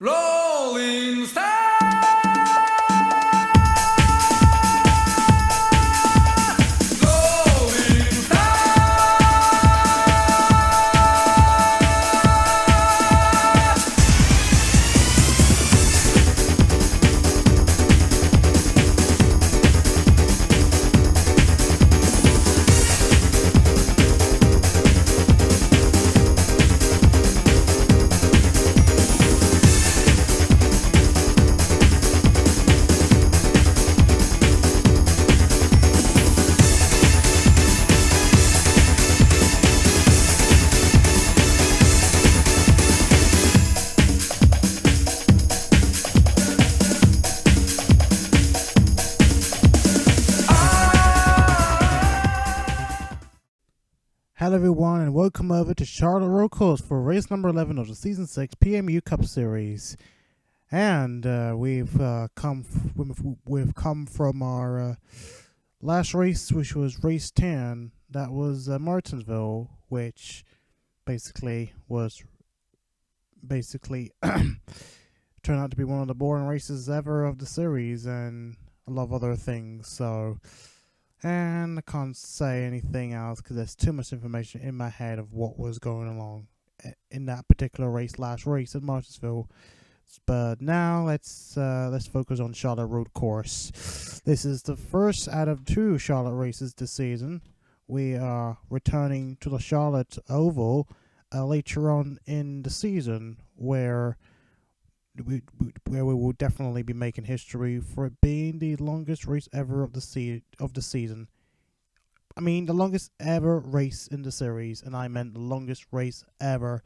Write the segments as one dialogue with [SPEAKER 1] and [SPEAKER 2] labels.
[SPEAKER 1] Rolling Stone!
[SPEAKER 2] Hello everyone and welcome over to Charlotte Road Course for race number 11 of the Season 6 PMU Cup Series. And we've come from our last race, which was race 10. That was Martinsville, which basically turned out to be one of the boring races ever of the series and a lot of other things. And I can't say anything else because there's too much information in my head of what was going along in that particular last race at Martinsville. But now let's focus on Charlotte Road Course. This is the first out of 2 Charlotte races this season. We are returning to the Charlotte Oval later on in the season, where we will definitely be making history for it being the longest race ever of the season. I mean, the longest ever race in the series, and I meant the longest race ever,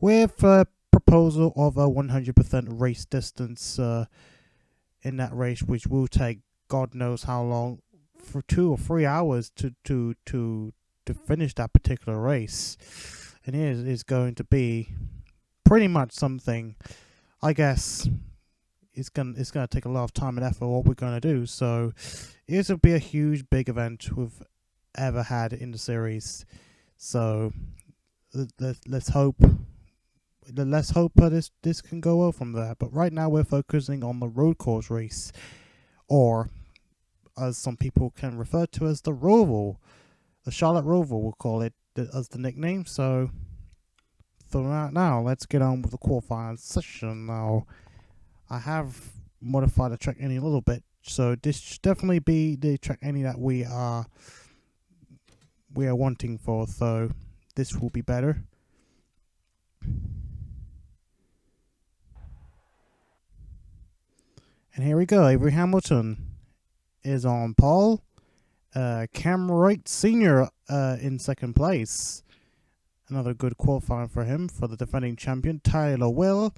[SPEAKER 2] with a proposal of a 100% race distance in that race, which will take God knows how long, for 2 or 3 hours to finish that particular race, and it is going to be pretty much something. I guess it's gonna take a lot of time and effort what we're gonna do. So this will be a huge, big event we've ever had in the series. So let's hope this can go well from there. But right now we're focusing on the road course race, or as some people can refer to as the Roval, the Charlotte Roval, we'll call it as the nickname. So right now, let's get on with the qualifying session. Now, I have modified the track any a little bit, so this should definitely be the track any that we are wanting for. So this will be better. And here we go. Avery Hamilton is on pole. Wright Sr. In second place. Another good qualifying for him, for the defending champion. Tyler Will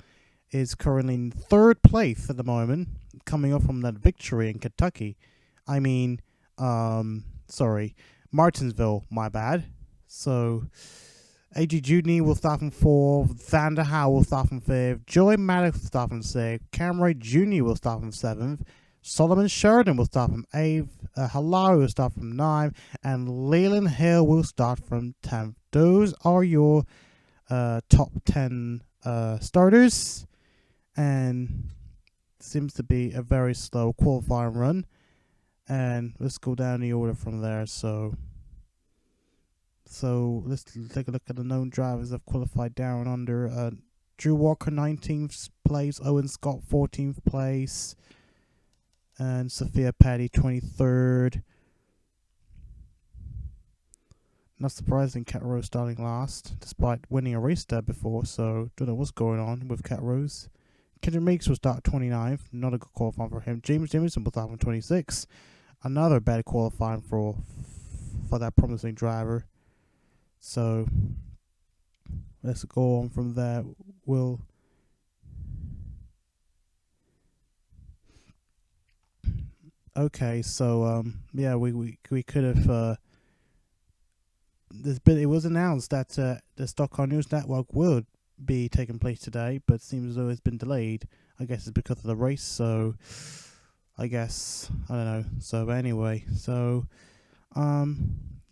[SPEAKER 2] is currently in 3rd place at the moment, coming up from that victory in Kentucky. Martinsville, my bad. So, A.G. Dewdney will start from 4th, Xander Howell will start from 5th, Joey Maddox will start from 6th, Wright Jr. will start from 7th, Solomon Sheridan will start from 8th, Halari will start from 9th, and Leland Hill will start from 10th. Those are your top 10 starters, and seems to be a very slow qualifying run. And let's go down the order from there. So let's take a look at the known drivers that have qualified down under. Drew Walker 19th place, Owen Scott 14th place, and Sophia Patty 23rd. Not surprising, Cat Rose starting last, despite winning a race there before, so don't know what's going on with Cat Rose. Kynderrick Meeks will start 29th, not a good qualifying for him. Jameson will start from 26th, another bad qualifying for that promising driver. So let's go on from there. We could have. It was announced that the Stockholm News Network would be taking place today, but it seems as though it's been delayed. I guess it's because of the race, so I guess, I don't know. So anyway,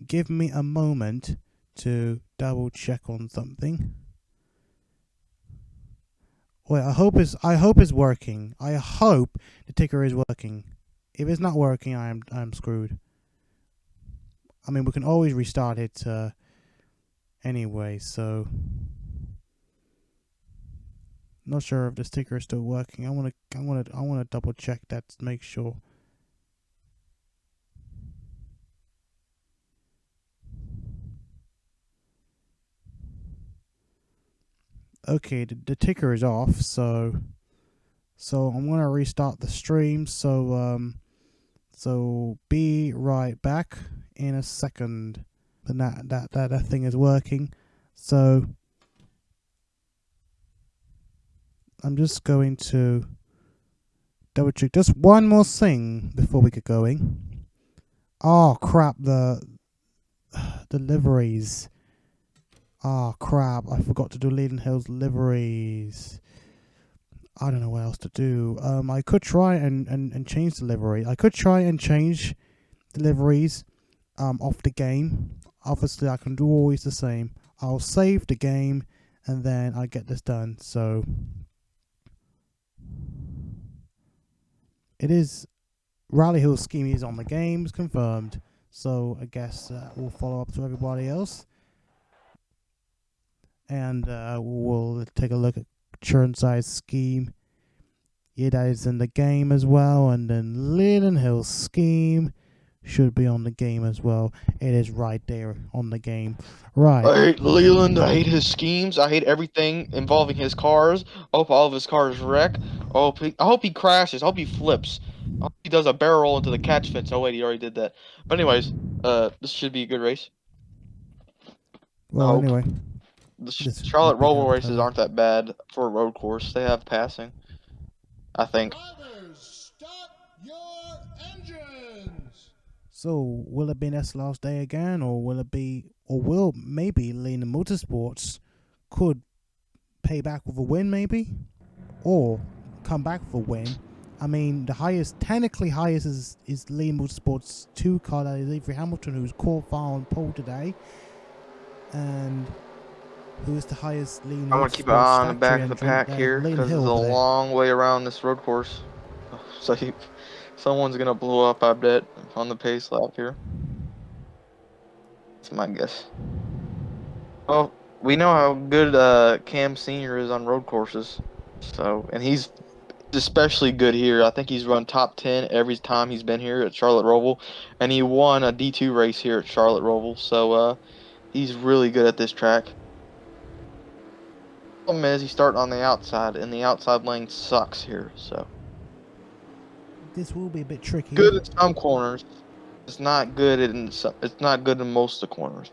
[SPEAKER 2] give me a moment to double check on something. Wait, I hope it's working. I hope the ticker is working. If it's not working, I'm screwed. I mean, we can always restart it anyway, so not sure if the ticker is still working. I wanna double check that to make sure. Okay, the ticker is off, so I'm gonna restart the stream. So be right back in a second. But that thing is working. So I'm just going to double check just one more thing before we get going. Oh crap, the liveries. Oh crap, I forgot to do Leland Hill's liveries. I don't know what else to do. I could try and change the livery. I could try and change the liveries off the game. Obviously I can do always the same. I'll save the game and then I get this done. So it is Rally Hill scheme is on the games confirmed. So I guess we'll follow up to everybody else. And we'll take a look at Churnside scheme. Yeah, that is in the game as well. And then Leland Hill scheme should be on the game as well. It is right there on the game. Right.
[SPEAKER 1] I hate Leland. I hate his schemes. I hate everything involving his cars. I hope all of his cars wreck. I hope he crashes. I hope he flips. I hope he does a barrel roll into the catch fence. Oh wait, he already did that. But anyways, this should be a good race.
[SPEAKER 2] Well, anyway.
[SPEAKER 1] The Charlotte Roval races aren't that bad for a road course. They have passing, I think.
[SPEAKER 3] Drivers, start your engines.
[SPEAKER 2] So, will it be Nest's last day again, or will maybe Leland Motorsports could pay back with a win, maybe, or come back with a win? I mean, technically highest is Leland Motorsports 2 car, that is Avery Hamilton, who's qualified on pole today, and who is the highest Leland Motorsports.
[SPEAKER 1] I want to keep an eye on the back of the pack here because it's a long way around this road course. So someone's gonna blow up, I bet, on the pace lap here. That's my guess. Well, we know how good Cam Sr. is on road courses, and he's especially good here. I think he's run top 10 every time he's been here at Charlotte Roval, and he won a D2 race here at Charlotte Roval. So he's really good at this track. The problem is he's starting on the outside, and the outside lane sucks here. So
[SPEAKER 2] this will be a bit tricky.
[SPEAKER 1] Good in some corners. It's not good in most of the corners.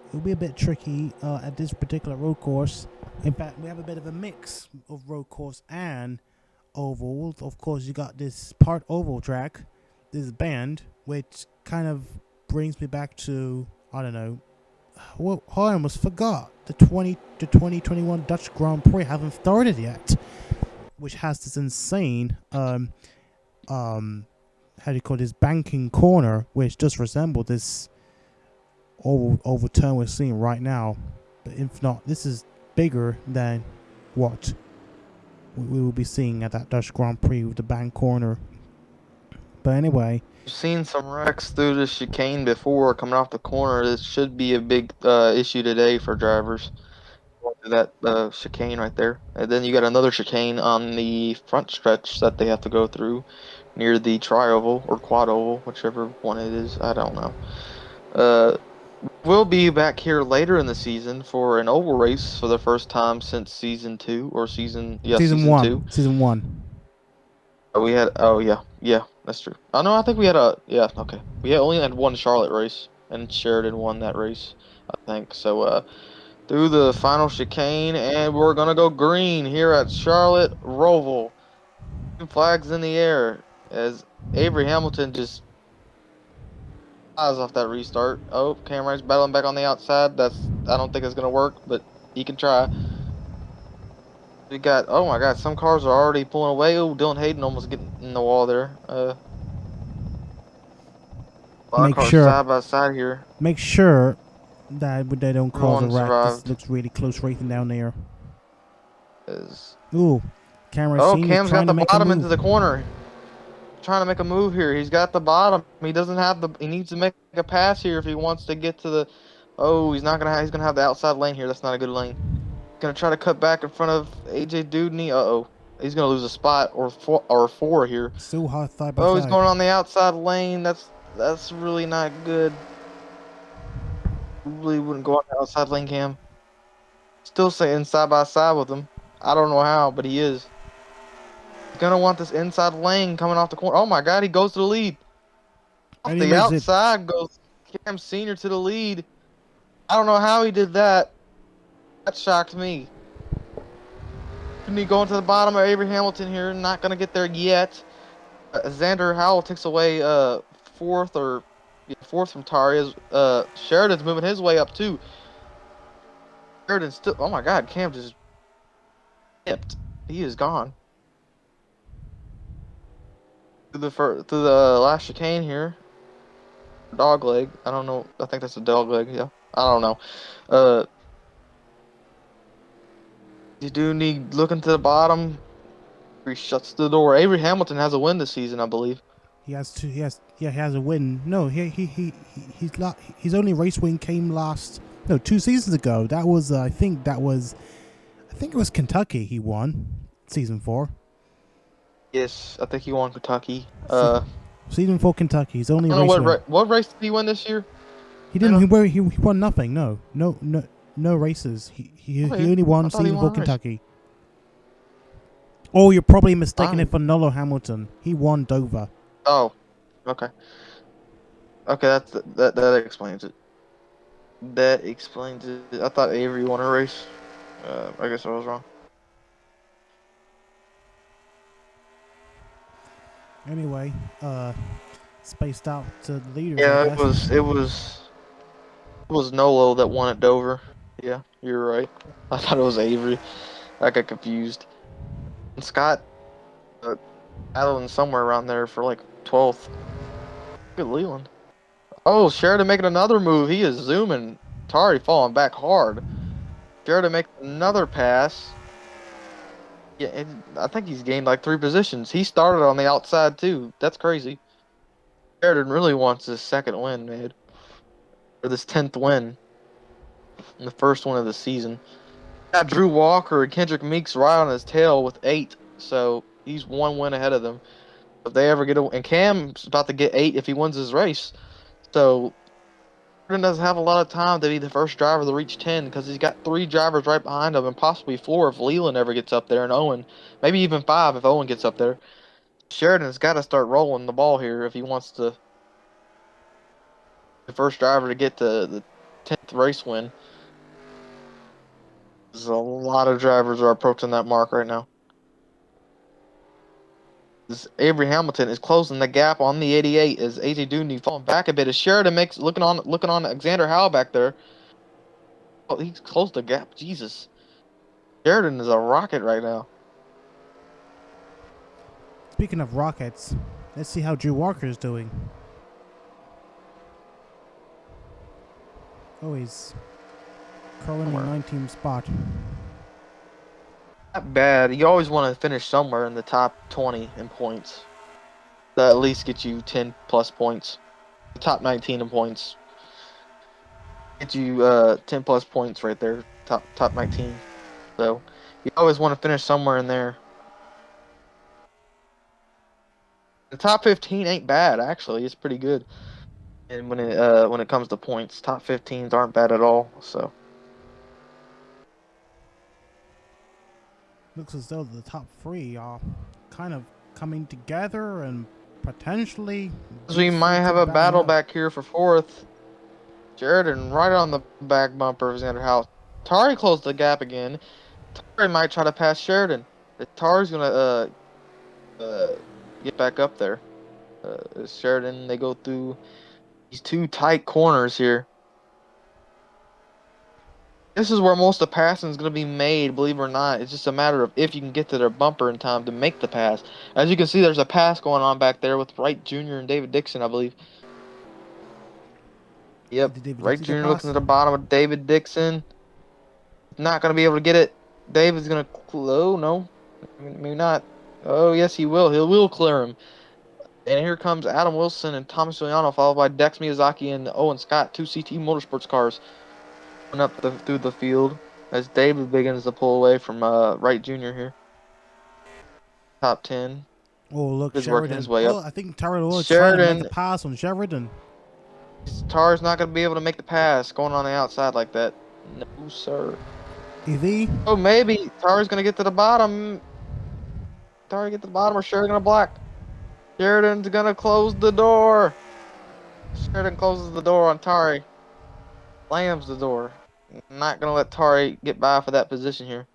[SPEAKER 2] It'll be a bit tricky at this particular road course. In fact, we have a bit of a mix of road course and oval. Of course, you got this part oval track, this bend, which kind of brings me back to, I don't know, well, I almost forgot the 2021 Dutch Grand Prix haven't started yet, which has this insane how do you call this, banking corner, which just resembled this oval turn we're seeing right now. But if not, this is bigger than what we will be seeing at that Dutch Grand Prix with the bank corner. But anyway,
[SPEAKER 1] I've seen some wrecks through the chicane before coming off the corner. This should be a big issue today for drivers. That chicane right there, and then you got another chicane on the front stretch that they have to go through near the tri-oval or quad oval, whichever one it is. I don't know. We'll be back here later in the season for an oval race for the first time since season 2 or season 2.
[SPEAKER 2] Season 1.
[SPEAKER 1] We had yeah, that's true. Oh no, I think we had we only had one Charlotte race, and Sheridan won that race, I think. So through the final chicane, and we're gonna go green here at Charlotte Roval. Flags in the air as Avery Hamilton just flies off that restart. Oh, Cameron's battling back on the outside. I don't think it's gonna work, but he can try. We got, oh my god, some cars are already pulling away. Oh, Dylan Hayden almost getting in the wall there.
[SPEAKER 2] Make sure
[SPEAKER 1] side by side here.
[SPEAKER 2] Make sure that they don't cause a wreck. This looks really close racing down there. Ooh, Cameron
[SPEAKER 1] Oh,
[SPEAKER 2] Senior's
[SPEAKER 1] Cam's got
[SPEAKER 2] trying
[SPEAKER 1] the
[SPEAKER 2] to make a
[SPEAKER 1] bottom into
[SPEAKER 2] move.
[SPEAKER 1] the corner. Trying to make a move here. He's got the bottom. He doesn't have the. He needs to make a pass here if he wants to get to the. Oh, he's not gonna have. He's gonna have the outside lane here. That's not a good lane. Gonna try to cut back in front of AJ Dewdney. Uh-oh. He's gonna lose a spot or four here.
[SPEAKER 2] Still hard side by
[SPEAKER 1] Oh, he's
[SPEAKER 2] side.
[SPEAKER 1] going on the outside lane. That's really not good. Really wouldn't go on the outside lane, Cam. Still saying side by side with him. I don't know how, but he is. He's gonna want this inside lane coming off the corner. Oh my God, he goes to the lead. Off
[SPEAKER 2] And he
[SPEAKER 1] the
[SPEAKER 2] makes it.
[SPEAKER 1] outside goes Cam Sr. to the lead. I don't know how he did that. That shocked me. Dewdney going to the bottom of Avery Hamilton here. Not gonna get there yet. Xander Howell takes away fourth from Tari. Sheridan's moving his way up too. Sheridan's still. Oh my God, Cam just dipped. He is gone. Through the last chicane here. Dog leg. I don't know. I think that's a dog leg. Yeah. I don't know. You do need looking to the bottom. He shuts the door. Avery Hamilton has a win this season, I believe.
[SPEAKER 2] He has two. He has a win. No, his only race win came last. No, 2 seasons ago. That was I think it was Kentucky. He won season 4.
[SPEAKER 1] Yes, I think he won Kentucky.
[SPEAKER 2] Season 4 Kentucky. His only
[SPEAKER 1] I don't
[SPEAKER 2] race
[SPEAKER 1] know
[SPEAKER 2] win.
[SPEAKER 1] what race did he win this year?
[SPEAKER 2] He didn't. He won nothing. No races. He only
[SPEAKER 1] I
[SPEAKER 2] won
[SPEAKER 1] thought he
[SPEAKER 2] season
[SPEAKER 1] won
[SPEAKER 2] 4
[SPEAKER 1] a race.
[SPEAKER 2] Kentucky. Oh, you're probably mistaking
[SPEAKER 1] Fine.
[SPEAKER 2] it for Nolo Hamilton. He won Dover.
[SPEAKER 1] Oh, okay. Okay, that explains it. That explains it. I thought Avery won a race. I guess I was wrong.
[SPEAKER 2] Anyway, spaced out to the leaders.
[SPEAKER 1] Yeah,
[SPEAKER 2] I guess.
[SPEAKER 1] it was Nolo that won at Dover. Yeah, you're right. I thought it was Avery. I got confused. And Scott battling somewhere around there for like 12th. Good Leland. Oh, Sheridan making another move. He is zooming. Tari falling back hard. Sheridan makes another pass. Yeah, and I think he's gained like 3 positions. He started on the outside too. That's crazy. Sheridan really wants his second win, man. Or this 10th win. And the first one of the season. Got Drew Walker and Kynderrick Meeks right on his tail with 8. So he's 1 win ahead of them. If they ever get a, and Cam's about to get 8 if he wins his race. So Sheridan doesn't have a lot of time to be the first driver to reach 10 because he's got 3 drivers right behind him and possibly 4 if Leland ever gets up there and Owen. Maybe even 5 if Owen gets up there. Sheridan's got to start rolling the ball here if he wants to the first driver to get the 10th race win. There's a lot of drivers are approaching that mark right now. This Avery Hamilton is closing the gap on the 88 as AJ Dewdney falling back a bit as Sheridan makes looking on Xander Howell back there. Oh, he's closed the gap. Jesus. Sheridan is a rocket right now.
[SPEAKER 2] Speaking of rockets, let's see how Drew Walker is doing. Oh, he's currently in 19th spot.
[SPEAKER 1] Not bad. You always want to finish somewhere in the top 20 in points. That at least get you 10 plus points. The top 19 in points. Get you 10 plus points right there. Top 19. So you always want to finish somewhere in there. The top 15 ain't bad actually. It's pretty good. And when it comes to points, top 15s aren't bad at all. So
[SPEAKER 2] Looks as though the top 3 are kind of coming together and potentially.
[SPEAKER 1] we might have a battle back here for 4th. Sheridan right on the back bumper of Xander Howell. Tari closed the gap again. Tari might try to pass Sheridan. Tari's gonna get back up there. Sheridan, they go through these 2 tight corners here. This is where most of the passing is going to be made, believe it or not. It's just a matter of if you can get to their bumper in time to make the pass. As you can see, there's a pass going on back there with Wright Jr. and David Dixon, I believe. Yep, Wright Jr. looking at the bottom of David Dixon. Not going to be able to get it. David's gonna. Oh no, maybe not. Oh yes, he will. He will clear him. And here comes Adam Wilson and Thomas Giuliano, followed by Dex Miyazaki and Owen Scott, two CT Motorsports cars, going up through the field as David begins to pull away from Wright Jr. here. Top 10.
[SPEAKER 2] Oh, look,
[SPEAKER 1] Is working his
[SPEAKER 2] Sheridan.
[SPEAKER 1] way
[SPEAKER 2] Oh,
[SPEAKER 1] up.
[SPEAKER 2] I think Tyrell was trying to make
[SPEAKER 1] Sheridan,
[SPEAKER 2] the pass on Sheridan.
[SPEAKER 1] Tar's not going to be able to make the pass going on the outside like that. No, sir.
[SPEAKER 2] EV?
[SPEAKER 1] Oh, maybe Tar's going to get to the bottom. Tar get to the bottom, or Sheridan going to block. Sheridan's going to close the door. Sheridan closes the door on Tari. Slams the door. Not going to let Tari get by for that position here.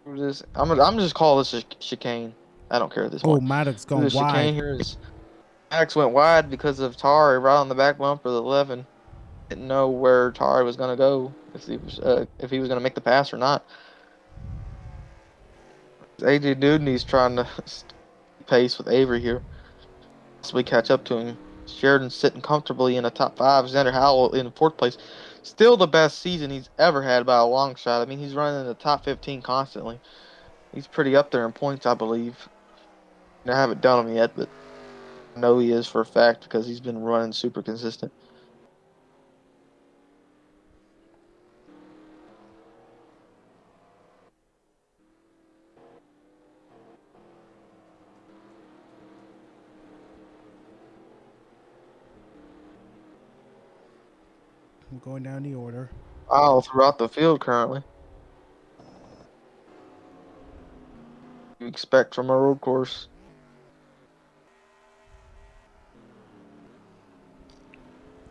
[SPEAKER 1] I'm just call this a chicane. I don't care at this
[SPEAKER 2] Oh,
[SPEAKER 1] point.
[SPEAKER 2] Maddox
[SPEAKER 1] The
[SPEAKER 2] gone
[SPEAKER 1] chicane
[SPEAKER 2] wide.
[SPEAKER 1] here is Max went wide because of Tari right on the back bumper of the 11. Didn't know where Tari was going to go, if he was going to make the pass or not. AJ Dewdney's trying to pace with Avery here. We catch up to him. Sheridan sitting comfortably in the top 5. Xander Howell in 4th place. Still the best season he's ever had by a long shot. I mean, he's running in the top 15 constantly. He's pretty up there in points, I believe. I haven't done him yet, but I know he is for a fact because he's been running super consistent.
[SPEAKER 2] I'm going down the order.
[SPEAKER 1] All throughout the field currently. You expect from a road course.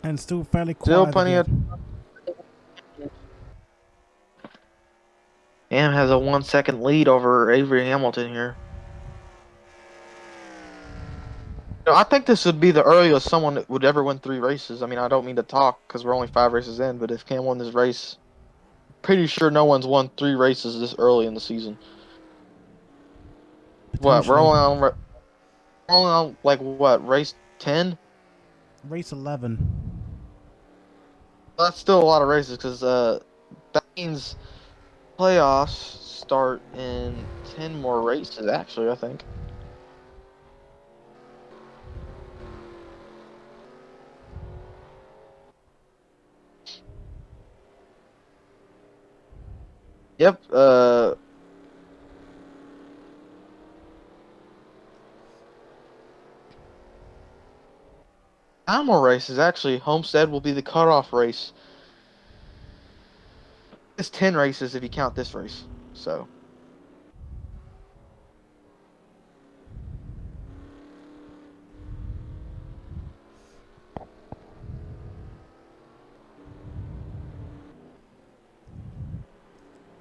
[SPEAKER 2] And still fairly quiet.
[SPEAKER 1] Still plenty
[SPEAKER 2] again.
[SPEAKER 1] Ham has a 1-second lead over Avery Hamilton here. I think this would be the earliest someone would ever win 3 races. I mean, I don't mean to talk because we're only 5 races in, but if Cam won this race, pretty sure no one's won 3 races this early in the season. What? We're only on like what, race 10?
[SPEAKER 2] Race 11.
[SPEAKER 1] That's still a lot of races because that means playoffs start in 10 more races. Actually, I think. Yep. 9 more races. Actually, Homestead will be the cutoff race. It's 10 races if you count this race. So.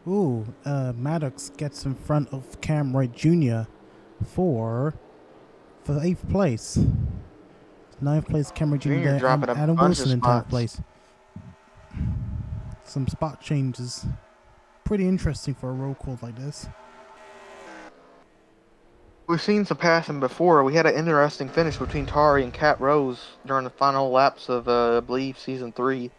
[SPEAKER 2] Ooh, Maddox gets in front of Cam Wright Jr. for 8th place. 9th place, Cam Wright Jr.
[SPEAKER 1] Junior
[SPEAKER 2] there,
[SPEAKER 1] dropping
[SPEAKER 2] and
[SPEAKER 1] a
[SPEAKER 2] Adam
[SPEAKER 1] bunch
[SPEAKER 2] Wilson
[SPEAKER 1] of
[SPEAKER 2] in 10th
[SPEAKER 1] spots.
[SPEAKER 2] place. Some spot changes. Pretty interesting for a roll call like this.
[SPEAKER 1] We've seen some passing before. We had an interesting finish between Tari and Cat Rose during the final laps of, I believe, Season 3.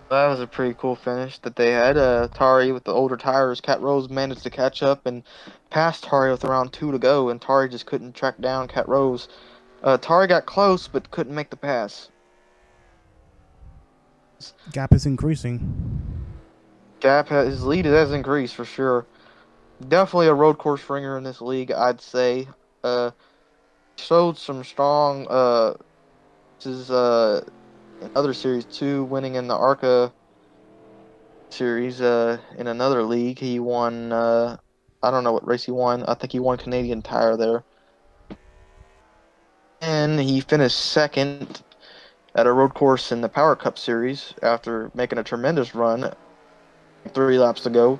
[SPEAKER 1] That was a pretty cool finish that they had. Tari with the older tires. Cat Rose managed to catch up and pass Tari with around 2 to go, and Tari just couldn't track down Cat Rose. Tari got close, but couldn't make the pass.
[SPEAKER 2] Gap is increasing.
[SPEAKER 1] His lead has increased for sure. Definitely a road course ringer in this league, I'd say. Showed some strong in other series too, winning in the ARCA series in another league. He won I don't know what race he won. I think he won Canadian Tire there. And he finished 2nd at a road course in the Power Cup series after making a tremendous run 3 laps ago.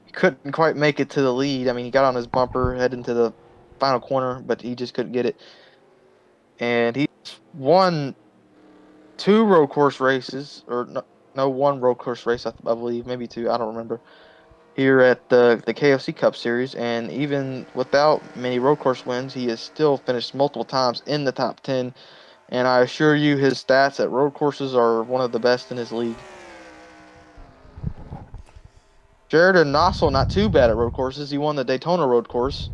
[SPEAKER 1] He couldn't quite make it to the lead. I mean, he got on his bumper heading to the final corner, but he just couldn't get it. And he won 2 road course races, or no 1 road course race, I believe, maybe 2, I don't remember, here at the KFC Cup Series. And even without many road course wins, he has still finished multiple times in the top 10. And I assure you, his stats at road courses are one of the best in his league. Sheridan also not too bad at road courses. He won the Daytona road course.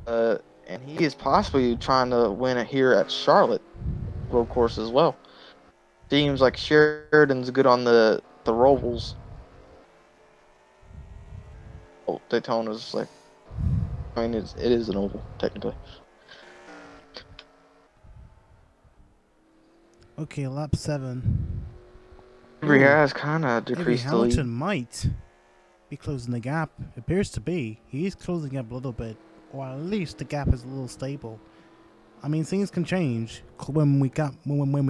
[SPEAKER 1] And he is possibly trying to win it here at Charlotte road course as well. Seems like Sheridan's good on the Rovals. Oh, Daytona's like, I mean, it is an oval technically.
[SPEAKER 2] Okay, lap 7.
[SPEAKER 1] Avery
[SPEAKER 2] Ooh,
[SPEAKER 1] has kind of
[SPEAKER 2] Avery
[SPEAKER 1] decreased the
[SPEAKER 2] Hamilton
[SPEAKER 1] lead.
[SPEAKER 2] might be closing the gap. Appears to be. He is closing up a little bit, or at least the gap is a little stable. I mean, things can change when we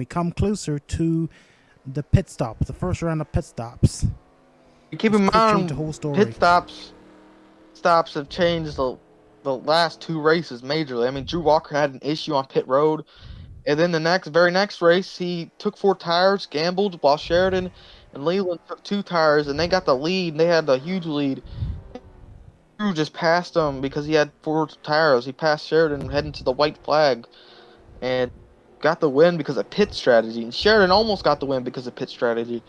[SPEAKER 2] come closer to the pit stop, the first round of pit stops.
[SPEAKER 1] Keep
[SPEAKER 2] Which
[SPEAKER 1] in
[SPEAKER 2] could change the whole
[SPEAKER 1] mind,
[SPEAKER 2] story.
[SPEAKER 1] pit stops have changed the last 2 races majorly. I mean, Drew Walker had an issue on pit road, and then the very next race, he took 4 tires, gambled, while Sheridan and Leland took 2 tires, and they got the lead. They had a huge lead. Drew just passed him because he had 4 tires. He passed Sheridan heading to the white flag and got the win because of pit strategy. And Sheridan almost got the win because of pit strategy.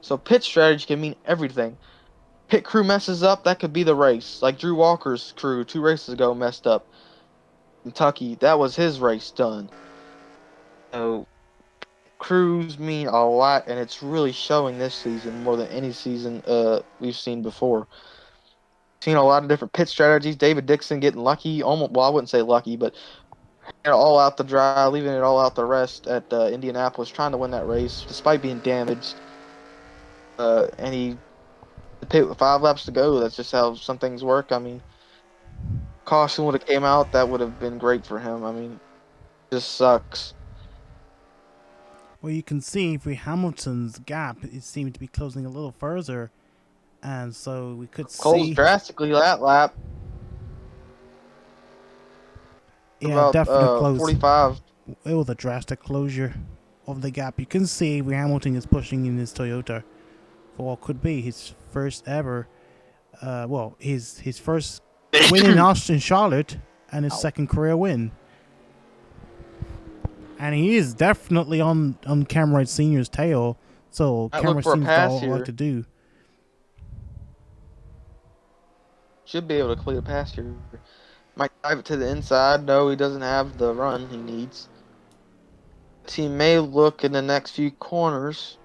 [SPEAKER 1] So pit strategy can mean everything. Pit crew messes up, that could be the race. Like Drew Walker's crew 2 races ago messed up. Kentucky, that was his race done. So crews mean a lot, and it's really showing this season more than any season we've seen before. Seen a lot of different pit strategies. David Dixon getting lucky, almost. Well, I wouldn't say lucky, but all out the dry, leaving it all out the rest at Indianapolis, trying to win that race despite being damaged. And he pit with 5 laps to go. That's just how some things work. I mean, caution would have came out, that would have been great for him. I mean, just sucks.
[SPEAKER 2] Well, you can see Avery Hamilton's gap, it seemed to be closing a little further, and so we could
[SPEAKER 1] Closed
[SPEAKER 2] see.
[SPEAKER 1] drastically that lap.
[SPEAKER 2] Yeah,
[SPEAKER 1] About
[SPEAKER 2] definite close.
[SPEAKER 1] 45.
[SPEAKER 2] It was a drastic closure of the gap. You can see Avery Hamilton is pushing in his Toyota for what could be his first ever, his first win in Austin, Charlotte, and his second career win. And he is definitely on Cameron Sr.'s tail, so
[SPEAKER 1] Might
[SPEAKER 2] Cameron
[SPEAKER 1] look for a
[SPEAKER 2] Sr.'s got
[SPEAKER 1] pass
[SPEAKER 2] what
[SPEAKER 1] here.
[SPEAKER 2] to do.
[SPEAKER 1] Should be able to clear the pass here. Might drive it to the inside. No, he doesn't have the run he needs. He may look in the next few corners.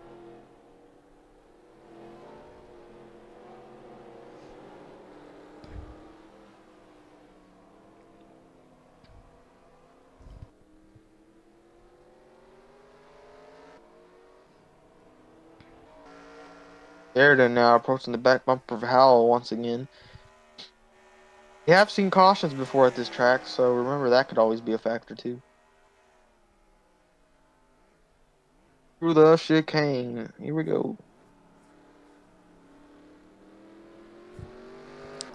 [SPEAKER 1] Sheridan now approaching the back bumper of Howell once again. You have seen cautions before at this track, so remember that could always be a factor too. Through the chicane. Here we go.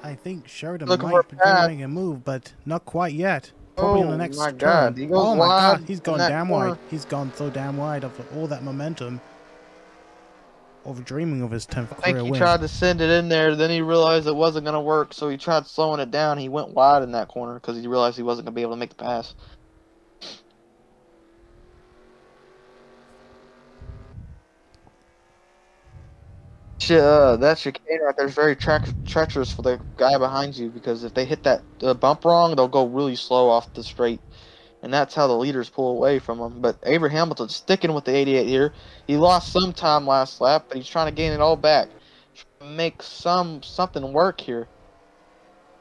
[SPEAKER 2] I think Sheridan
[SPEAKER 1] Looking for a
[SPEAKER 2] might be trying to
[SPEAKER 1] pass.
[SPEAKER 2] make a move, but not quite yet. Probably on the
[SPEAKER 1] Oh
[SPEAKER 2] next
[SPEAKER 1] my
[SPEAKER 2] turn.
[SPEAKER 1] God. He goes
[SPEAKER 2] Oh my
[SPEAKER 1] wide
[SPEAKER 2] God, he's
[SPEAKER 1] in
[SPEAKER 2] gone
[SPEAKER 1] that
[SPEAKER 2] damn
[SPEAKER 1] corner.
[SPEAKER 2] wide. He's gone so damn wide of all that momentum. Over dreaming of his 10th
[SPEAKER 1] I think
[SPEAKER 2] career
[SPEAKER 1] he
[SPEAKER 2] win.
[SPEAKER 1] tried to send it in there, then he realized it wasn't going to work, so he tried slowing it down. He went wide in that corner because he realized he wasn't going to be able to make the pass. That chicane right there is very treacherous for the guy behind you, because if they hit that bump wrong, they'll go really slow off the straight. And that's how the leaders pull away from him. But Avery Hamilton's sticking with the 88 here. He lost some time last lap, but he's trying to gain it all back. Trying to make something work here.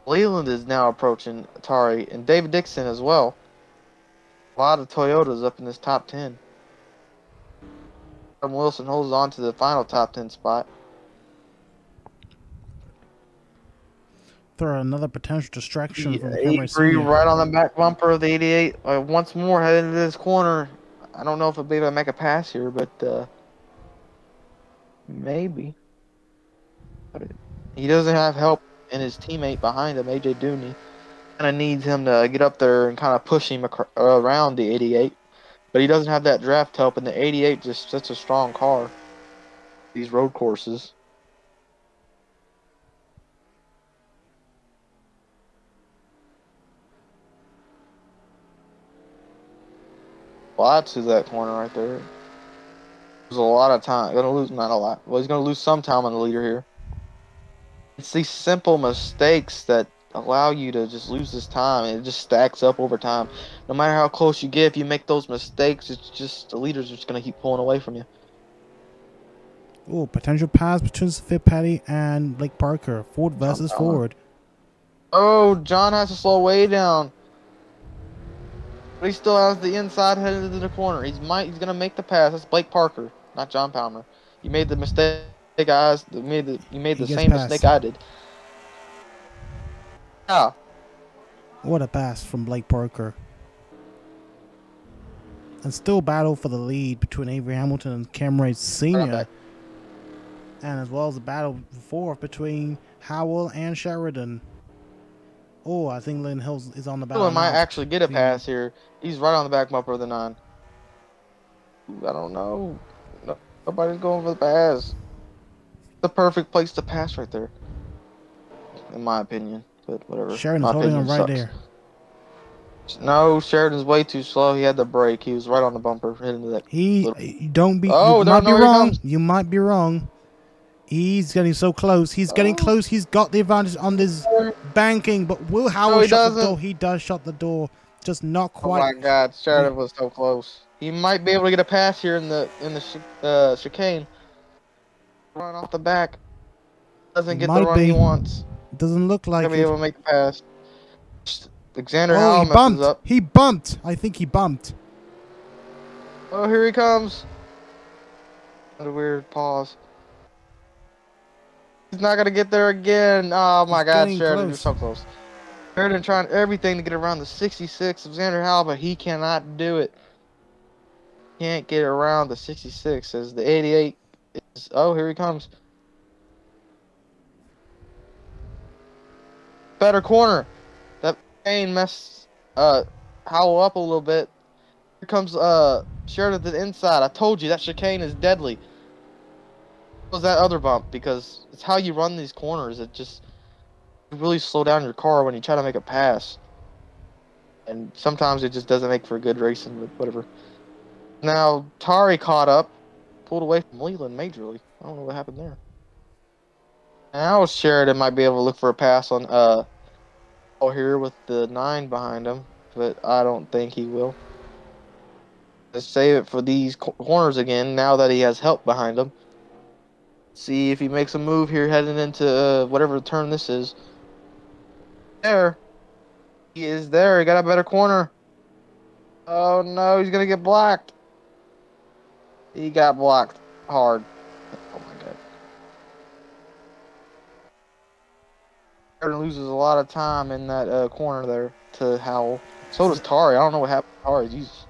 [SPEAKER 1] Leland is now approaching Atari, and David Dixon as well. A lot of Toyotas up in this top 10. Adam Wilson holds on to the final top 10 spot.
[SPEAKER 2] Throw another potential distraction from Cameron
[SPEAKER 1] Avery
[SPEAKER 2] Sr.
[SPEAKER 1] right on the back bumper of the 88. Once more heading into this corner. I don't know if he'll be able to make a pass here, but maybe. He doesn't have help in his teammate behind him, AJ Dewdney. Kind of needs him to get up there and kind of push him around the 88. But he doesn't have that draft help, and the 88 just such a strong car. These road courses. Lots to that corner right there. There's a lot of time. Gonna lose, not a lot. Well, he's gonna lose some time on the leader here. It's these simple mistakes that allow you to just lose this time, and it just stacks up over time. No matter how close you get, if you make those mistakes, it's just the leaders are just gonna keep pulling away from you.
[SPEAKER 2] Oh, potential pass between Sophia Petty and Blake Parker. Ford versus Ford.
[SPEAKER 1] Oh, John has to slow way down. But he still has the inside headed into the corner. He's gonna make the pass. That's Blake Parker, not John Palmer. You made the mistake, guys. You made
[SPEAKER 2] He
[SPEAKER 1] the
[SPEAKER 2] gets
[SPEAKER 1] same
[SPEAKER 2] past.
[SPEAKER 1] mistake I did. Yeah.
[SPEAKER 2] What a pass from Blake Parker. And still battle for the lead between Avery Hamilton and Wright Sr. And as well as the battle fourth between Howell and Sheridan. Oh, I think Leland Hill is on the battle.
[SPEAKER 1] Might actually get a pass here. He's right on the back bumper of the 9. I don't know. Nobody's going for the pass. The perfect place to pass right there, in my opinion. But whatever.
[SPEAKER 2] Sheridan's holding on right there.
[SPEAKER 1] No, Sheridan's way too slow. He had to brake. He was right on the bumper, hitting that.
[SPEAKER 2] Don't be.
[SPEAKER 1] Oh,
[SPEAKER 2] you might be wrong. You might be wrong. He's getting so close. He's getting close. He's got the advantage on this banking, but will Howell shut the door? He does shut the door, just not quite.
[SPEAKER 1] Oh my God, Sheridan was so close. He might be able to get a pass here in the chicane. Run off the back. Doesn't get the run he wants.
[SPEAKER 2] Doesn't look like
[SPEAKER 1] Gonna be able to make the pass. Xander
[SPEAKER 2] Howell
[SPEAKER 1] messes up.
[SPEAKER 2] He bumped. I think he bumped.
[SPEAKER 1] Oh, here he comes. What a weird pause. He's not gonna get there again. Oh my God, Sheridan, you're so close. Sheridan trying everything to get around the 66 of Xander Howell, but he cannot do it. Can't get around the 66 as the 88 is. Oh, here he comes. Better corner. That pain messed Howell up a little bit. Here comes Sheridan to the inside. I told you that chicane is deadly. Was that other bump, because it's how you run these corners. It just really slow down your car when you try to make a pass, and sometimes it just doesn't make for good racing. But whatever. Now Tari caught up, pulled away from Leland majorly. I don't know what happened there. Now Sheridan might be able to look for a pass on here with the 9 behind him, but I don't think he will. Let's save it for these corners again. Now that he has help behind him. See if he makes a move here heading into whatever turn this is. There. He is there. He got a better corner. Oh no, he's going to get blocked. He got blocked hard. Oh my God. Sheridan loses a lot of time in that corner there to Howell. So does Tari. I don't know what happened to Tari. Jesus.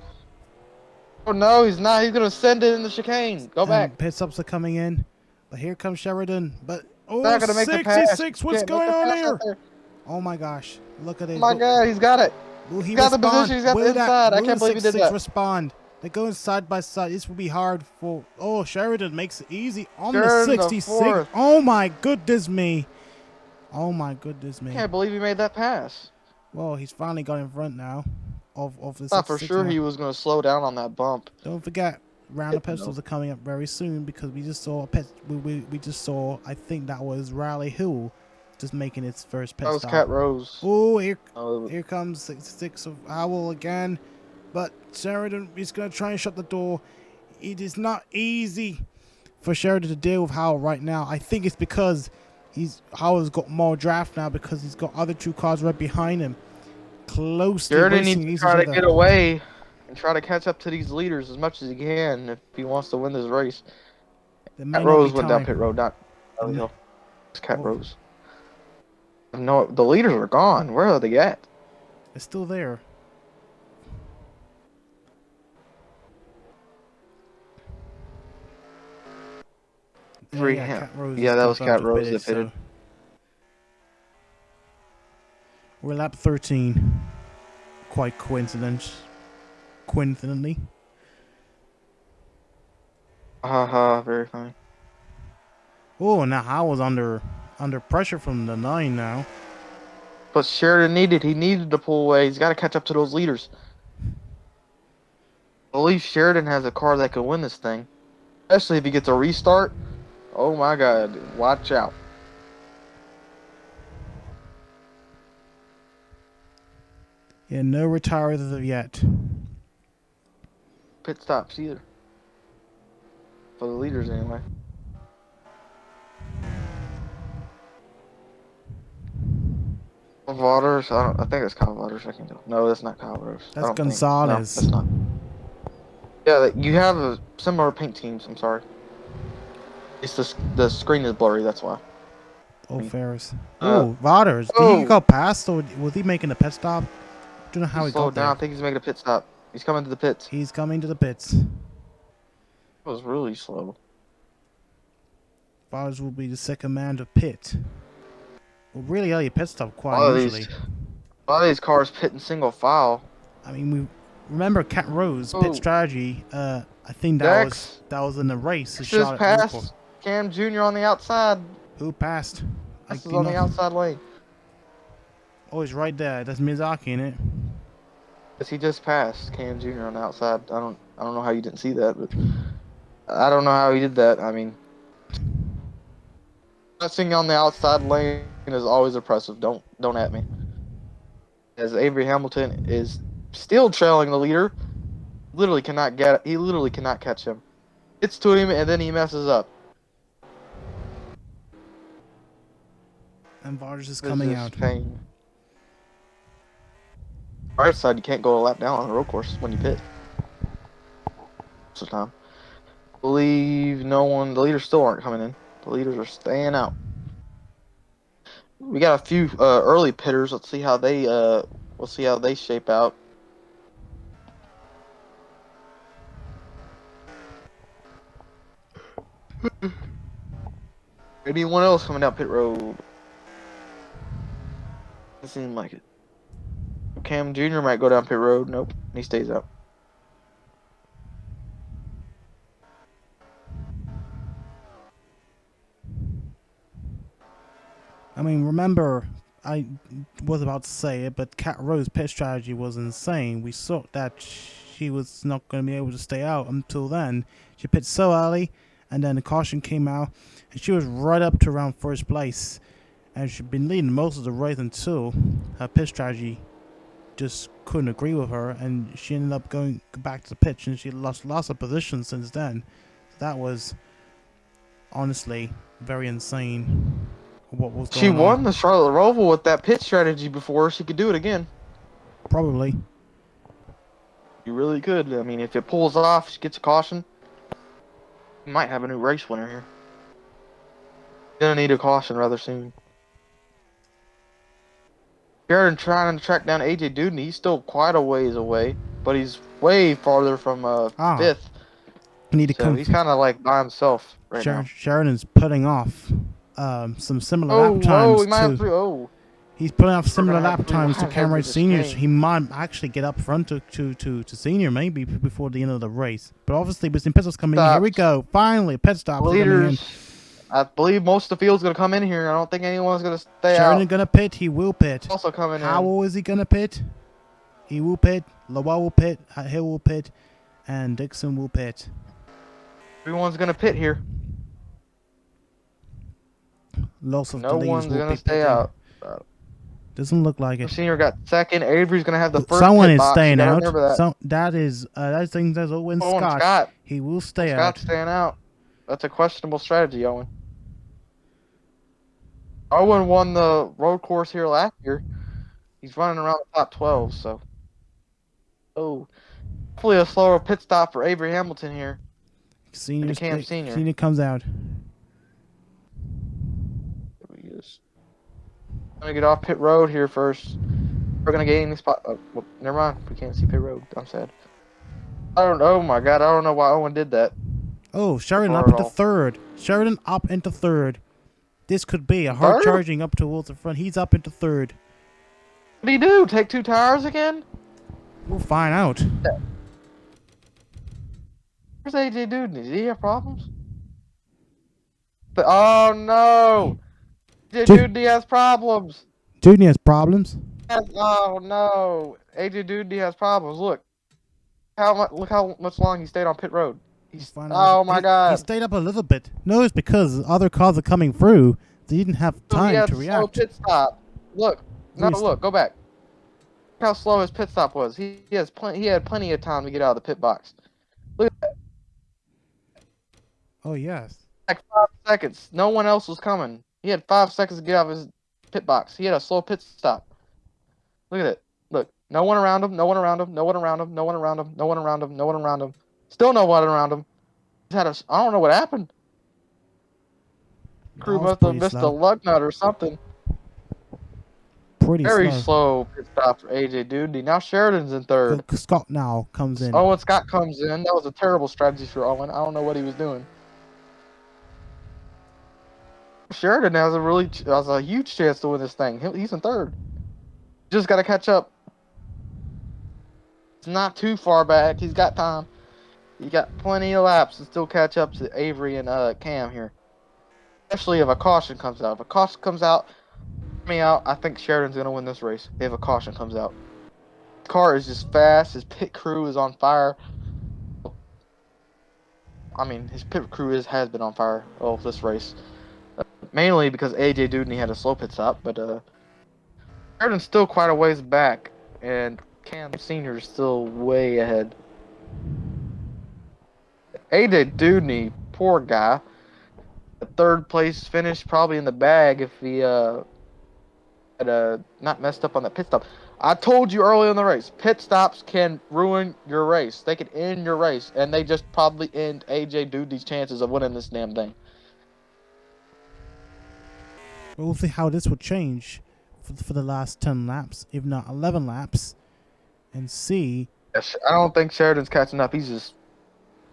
[SPEAKER 1] Oh no, he's not. He's going to send it in the chicane. Go back.
[SPEAKER 2] Pit stops are coming in. But here comes Sheridan. But
[SPEAKER 1] not gonna make the pass.
[SPEAKER 2] 66. What's going on here? Oh my gosh! Look at it.
[SPEAKER 1] Oh my God, he's got it.
[SPEAKER 2] Will he
[SPEAKER 1] he's got the position. He's got the inside. I can't believe he did that.
[SPEAKER 2] Respond. They're going side by side. This will be hard for. Oh, Sheridan makes it easy on the 66. Oh my goodness me! Oh my goodness me!
[SPEAKER 1] I can't believe he made that pass.
[SPEAKER 2] Well, he's finally got in front now of the.
[SPEAKER 1] I thought for sure he was going to slow down on that bump.
[SPEAKER 2] Don't forget. Round of pistols are coming up very soon, because we just saw we just saw, I think that was Leland Hill just making its first pit stop.
[SPEAKER 1] That was Cat Rose.
[SPEAKER 2] Oh, here comes 66 of Howell again, but Sheridan is going to try and shut the door. It is not easy for Sheridan to deal with Howell right now. I think it's because Howell's got more draft now, because he's got other 2 cars right behind him. Closely
[SPEAKER 1] Sheridan needs to try to get away and try to catch up to these leaders as much as he can if he wants to win this race. Cat Rose went down pit road, not Hill. It's Cat Rose. No, the leaders are gone. Where are they at?
[SPEAKER 2] They're still there.
[SPEAKER 1] Yeah, that was Cat Rose that pitted.
[SPEAKER 2] We're lap 13. Quite coincidentally.
[SPEAKER 1] Very funny.
[SPEAKER 2] Oh, now Howell's under pressure from the 9 now.
[SPEAKER 1] But Sheridan needed to pull away. He's got to catch up to those leaders. I believe Sheridan has a car that can win this thing. Especially if he gets a restart. Oh my God, watch out.
[SPEAKER 2] Yeah, no retires as of yet.
[SPEAKER 1] Pit stops either. For the leaders, anyway. Waters, I think it's Kyle Waters. I can tell. No, that's not Kyle Waters. I
[SPEAKER 2] That's
[SPEAKER 1] don't think. No,
[SPEAKER 2] Gonzalez.
[SPEAKER 1] that's not. Yeah, you have a similar paint teams. I'm sorry. It's the screen is blurry. That's why.
[SPEAKER 2] Oh, Ferris.
[SPEAKER 1] Uh,
[SPEAKER 2] Oh, Waters. Did he go past, or was he making a pit stop? Don't know how he got there.
[SPEAKER 1] I think he's making a pit stop. He's coming to the pits.
[SPEAKER 2] He's coming to the pits.
[SPEAKER 1] It was really slow.
[SPEAKER 2] Waters will be the second man to pit. Well, really, how you pit stop quite usually.
[SPEAKER 1] A lot of these cars pit in single file.
[SPEAKER 2] I mean, we remember Cat Rose pit strategy. I think that was in the race.
[SPEAKER 1] Just passed Cam Jr. on the outside.
[SPEAKER 2] Who passed?
[SPEAKER 1] This is on the outside lane.
[SPEAKER 2] Oh, he's right there. That's Miyazaki in it.
[SPEAKER 1] Yes, he just passed Cam Jr. on the outside. I don't know how you didn't see that, but I don't know how he did that. I mean, passing on the outside lane is always impressive. Don't at me. As Avery Hamilton is still trailing the leader, he literally cannot catch him. Gets to him and then he messes up.
[SPEAKER 2] And Vargas is coming out.
[SPEAKER 1] Pain. Right side, you can't go a lap down on the road course when you pit. Most of the time. I believe the leaders still aren't coming in. The leaders are staying out. We got a few early pitters. Let's see how they shape out. Anyone else coming down pit road? Doesn't seem like it. Cam Jr. might go down pit road. Nope, he stays out.
[SPEAKER 2] I mean, remember, I was about to say it, but Cat Rose's pit strategy was insane. We saw that she was not going to be able to stay out until then. She pitted so early, and then the caution came out, and she was right up to around first place. And she'd been leading most of the race until her pit strategy just couldn't agree with her, and she ended up going back to the pitch, and she lost her position since then. That was honestly very insane. What was going on?
[SPEAKER 1] She won the Charlotte Roval with that pit strategy before. She could do it again.
[SPEAKER 2] Probably.
[SPEAKER 1] You really could. I mean, if it pulls off, she gets a caution. You might have a new race winner here. Gonna need a caution rather soon. Sheridan trying to track down AJ Dewdney. He's still quite a ways away, but he's way farther from fifth. He's kind of like by himself right now.
[SPEAKER 2] Sheridan's putting off some similar lap times he's putting off similar lap times to Wright Sr. He might actually get up front to Senior maybe before the end of the race. But obviously, with some pit stops coming in, here we go. Finally, pit stops coming in.
[SPEAKER 1] I believe most of the field's going to come in here. I don't think anyone's going to stay out.
[SPEAKER 2] Sheridan going to pit. He will pit.
[SPEAKER 1] Also coming in.
[SPEAKER 2] Howell, is he going to pit? He will pit. Lowell will pit. Hill will pit. And Dixon will pit.
[SPEAKER 1] Everyone's going to pit here.
[SPEAKER 2] No one's
[SPEAKER 1] going to stay out.
[SPEAKER 2] Doesn't look like it.
[SPEAKER 1] Senior got second. Avery's going to have the first.
[SPEAKER 2] Someone is
[SPEAKER 1] box.
[SPEAKER 2] staying out.
[SPEAKER 1] That.
[SPEAKER 2] I think that's Owen Scott. He will stay out.
[SPEAKER 1] Scott's staying out. That's a questionable strategy, Owen. Owen won the road course here last year. He's running around the top 12, so. Oh. Hopefully a slower pit stop for Avery Hamilton here.
[SPEAKER 2] Senior comes out.
[SPEAKER 1] Gonna get off pit road here first. We're gonna gain the spot. Oh, well, never mind. We can't see pit road. I'm sad. Oh my god, I don't know why Owen did that.
[SPEAKER 2] Oh, Sheridan up into third. Sheridan up into third. This could be a hard charging up towards the front. He's up into third.
[SPEAKER 1] What did he do? Take 2 tires again?
[SPEAKER 2] We'll find out.
[SPEAKER 1] Where's AJ Dewdney? Did he have problems? Oh no! AJ Dewdney has problems.
[SPEAKER 2] Dewdney has problems?
[SPEAKER 1] Oh no! AJ Dewdney has problems. Look how much long he stayed on pit road. Oh my god!
[SPEAKER 2] He stayed up a little bit. No, it's because other cars are coming through. They didn't have time to react.
[SPEAKER 1] Pit stop. Look, look. Go back. how slow his pit stop was. He had plenty of time to get out of the pit box. Look at
[SPEAKER 2] Oh, yes.
[SPEAKER 1] like 5 seconds. No one else was coming. He had 5 seconds to get out of his pit box. He had a slow pit stop. Look at it. Look. No one around him. No one around him. No one around him. No one around him. No one around him. No one around him. Still no one around him. He's had a. I don't know what happened.
[SPEAKER 2] That
[SPEAKER 1] Crew
[SPEAKER 2] was
[SPEAKER 1] must have
[SPEAKER 2] pretty
[SPEAKER 1] missed a
[SPEAKER 2] slow.
[SPEAKER 1] lug nut or something.
[SPEAKER 2] Pretty
[SPEAKER 1] Very
[SPEAKER 2] slow.
[SPEAKER 1] slow pit stop for AJ Dewdney. Now Sheridan's in third.
[SPEAKER 2] Scott now comes in.
[SPEAKER 1] Owen Scott comes in. That was a terrible strategy for Owen. I don't know what he was doing. Sheridan has a huge chance to win this thing. He's in third. Just got to catch up. It's not too far back. He's got time. He got plenty of laps to still catch up to Avery and Cam here. Especially if a caution comes out. If a caution comes out, I think Sheridan's gonna win this race. If a caution comes out. His car is just fast. His pit crew is on fire. I mean, his pit crew has been on fire all this race. Mainly because AJ Dewdney had a slow pit stop, but Sheridan's still quite a ways back, and Cam Sr. is still way ahead. AJ Dewdney, poor guy. A third place finish probably in the bag if he had not messed up on that pit stop. I told you early in the race, pit stops can ruin your race. They can end your race, and they just probably end AJ Dewdney's chances of winning this damn thing.
[SPEAKER 2] We'll see how this will change for the last 10 laps, if not 11 laps, and see.
[SPEAKER 1] I don't think Sheridan's catching up. He's just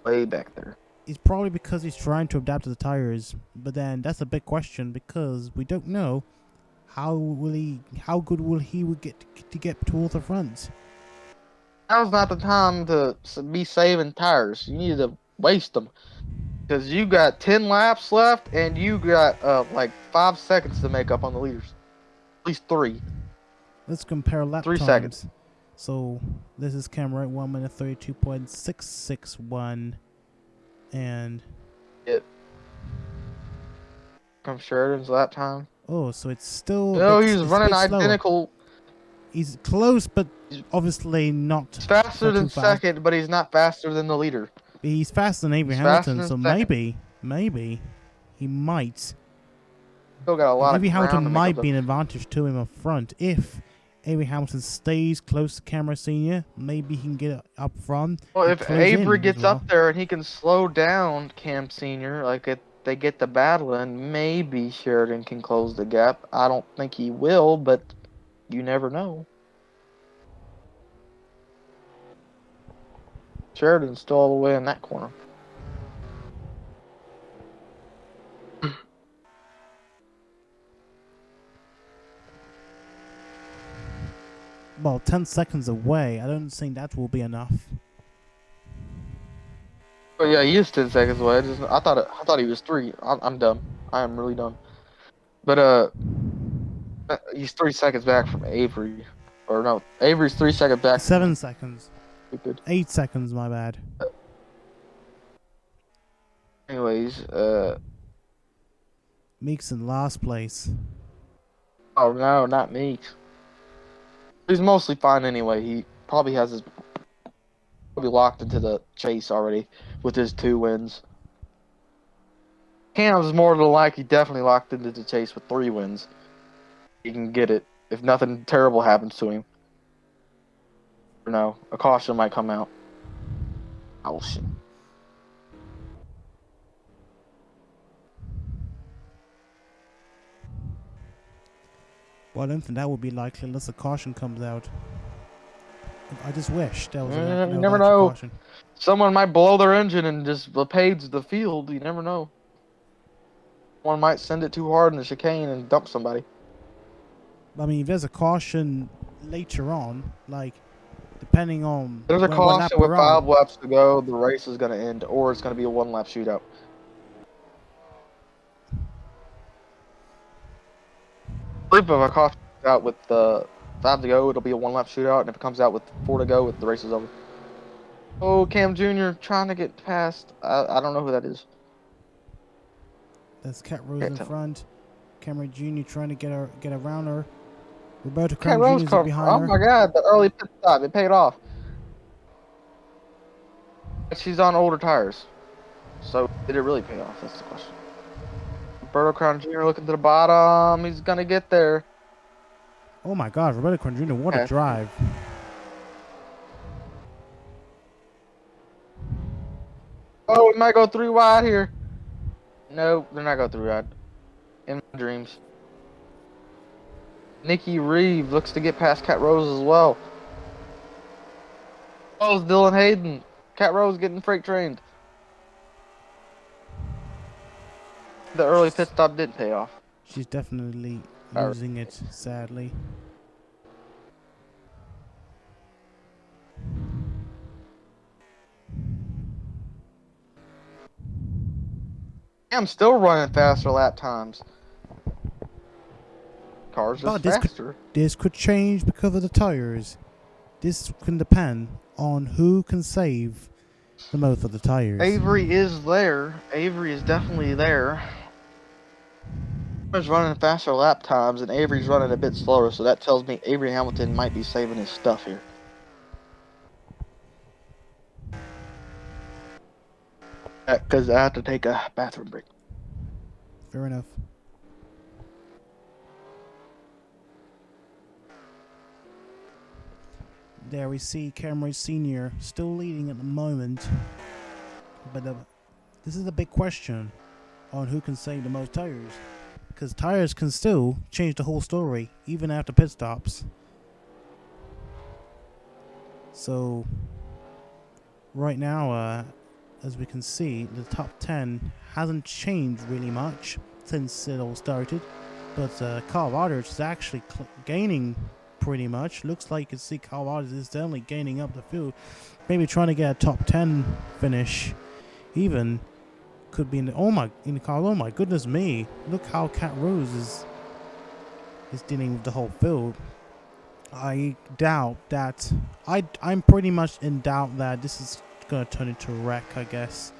[SPEAKER 1] way back there.
[SPEAKER 2] It's probably because he's trying to adapt to the tires, but then that's a big question because we don't know how good will he get to get towards the front.
[SPEAKER 1] Now's not the time to be saving tires. You need to waste them. Because you got 10 laps left, and you got like 5 seconds to make up on the leaders. At least 3.
[SPEAKER 2] Let's compare lap
[SPEAKER 1] 3
[SPEAKER 2] times.
[SPEAKER 1] seconds.
[SPEAKER 2] So this is Cam Wright 1 minute 32.661, and
[SPEAKER 1] From Sheridan's lap time.
[SPEAKER 2] oh, so it's still.
[SPEAKER 1] No,
[SPEAKER 2] it's
[SPEAKER 1] he's
[SPEAKER 2] a
[SPEAKER 1] running
[SPEAKER 2] bit slower.
[SPEAKER 1] identical.
[SPEAKER 2] He's close, but obviously not.
[SPEAKER 1] He's faster
[SPEAKER 2] not
[SPEAKER 1] than
[SPEAKER 2] too fast.
[SPEAKER 1] second, but he's not faster than the leader.
[SPEAKER 2] He's faster than Avery
[SPEAKER 1] He's faster
[SPEAKER 2] Hamilton, so
[SPEAKER 1] than second.
[SPEAKER 2] maybe he might.
[SPEAKER 1] Still got a lot
[SPEAKER 2] Avery
[SPEAKER 1] of ground
[SPEAKER 2] Hamilton
[SPEAKER 1] to make
[SPEAKER 2] might
[SPEAKER 1] up
[SPEAKER 2] be an advantage to him up front if Avery Hamilton stays close to Cameron Sr. Maybe he can get up front.
[SPEAKER 1] Well,
[SPEAKER 2] and
[SPEAKER 1] if
[SPEAKER 2] close
[SPEAKER 1] Avery
[SPEAKER 2] in
[SPEAKER 1] gets
[SPEAKER 2] as well.
[SPEAKER 1] up there and he can slow down Cam Sr., like if they get the battle in, maybe Sheridan can close the gap. I don't think he will, but you never know. Sheridan's still all the way in that corner.
[SPEAKER 2] Well, 10 seconds away. I don't think that will be enough.
[SPEAKER 1] But yeah, he is 10 seconds away. I thought he was 3. I'm dumb. I am really dumb. But he's 3 seconds back from Avery. Or no, Avery's 3 seconds back.
[SPEAKER 2] 7 seconds.
[SPEAKER 1] Stupid.
[SPEAKER 2] 8 seconds, my bad.
[SPEAKER 1] Anyways,
[SPEAKER 2] Meeks in last place.
[SPEAKER 1] oh no, not me. He's mostly fine anyway. He probably has his locked into the chase already with his 2 wins. Cam's more than likely definitely locked into the chase with 3 wins. He can get it if nothing terrible happens to him. Or no, a caution might come out. Caution.
[SPEAKER 2] Well, I don't think that would be likely unless a caution comes out. I just wish there was
[SPEAKER 1] You never know.
[SPEAKER 2] caution.
[SPEAKER 1] Someone might blow their engine and just page the field. You never know. One might send it too hard in the chicane and dump somebody.
[SPEAKER 2] I mean, if there's a caution later on, like, depending on...
[SPEAKER 1] There's a
[SPEAKER 2] what
[SPEAKER 1] caution
[SPEAKER 2] lap
[SPEAKER 1] with
[SPEAKER 2] we're
[SPEAKER 1] 5
[SPEAKER 2] on.
[SPEAKER 1] laps to go. The race is going to end, or it's going to be a 1-lap shootout. I believe if a caution comes out with 5 to go, it'll be a 1-lap shootout, and if it comes out with 4 to go, the race is over. Oh, Cam Jr. trying to get past. I don't know who that is.
[SPEAKER 2] There's Cat Rose
[SPEAKER 1] Can't
[SPEAKER 2] in
[SPEAKER 1] tell.
[SPEAKER 2] front. Cameron Jr. trying to get around her. Roberto
[SPEAKER 1] Cat
[SPEAKER 2] Crown
[SPEAKER 1] Rose
[SPEAKER 2] Jr. is
[SPEAKER 1] come from?
[SPEAKER 2] behind
[SPEAKER 1] Oh
[SPEAKER 2] her.
[SPEAKER 1] my God, the early pit stop, it paid off. But she's on older tires. So did it really pay off? That's the question. Roberto Crown Jr. looking to the bottom. He's gonna get there.
[SPEAKER 2] Oh my God, Roberto Crown Jr. What a
[SPEAKER 1] Yeah.
[SPEAKER 2] drive!
[SPEAKER 1] Oh, we might go 3 wide here. No, they're not going 3 wide. In my dreams. Nikki Reeve looks to get past Cat Rose as well. Oh, it's Dylan Hayden. Cat Rose getting freight trained. The early pit stop did pay off.
[SPEAKER 2] She's definitely losing it, sadly.
[SPEAKER 1] I'm still running faster lap times. Cars just
[SPEAKER 2] But
[SPEAKER 1] faster.
[SPEAKER 2] this could change because of the tires. This can depend on who can save the most of the tires.
[SPEAKER 1] Avery is there. Avery is definitely there. Is running faster lap times and Avery's running a bit slower, so that tells me Avery Hamilton might be saving his stuff here. Because I have to take a bathroom break.
[SPEAKER 2] Fair enough. There we see Wright Sr. still leading at the moment. But this is a big question on who can save the most tires. Because tires can still change the whole story, even after pit stops. So, right now, as we can see, the top 10 hasn't changed really much since it all started. But Carl Rodgers is actually gaining pretty much. Looks like you can see Carl Rodgers is definitely gaining up the field. Maybe trying to get a top 10 finish. Even could be in the in the car. Oh my goodness me! Look how Cat Rose is dealing with the whole field. I doubt that. I'm pretty much in doubt that this is gonna turn into a wreck, I guess.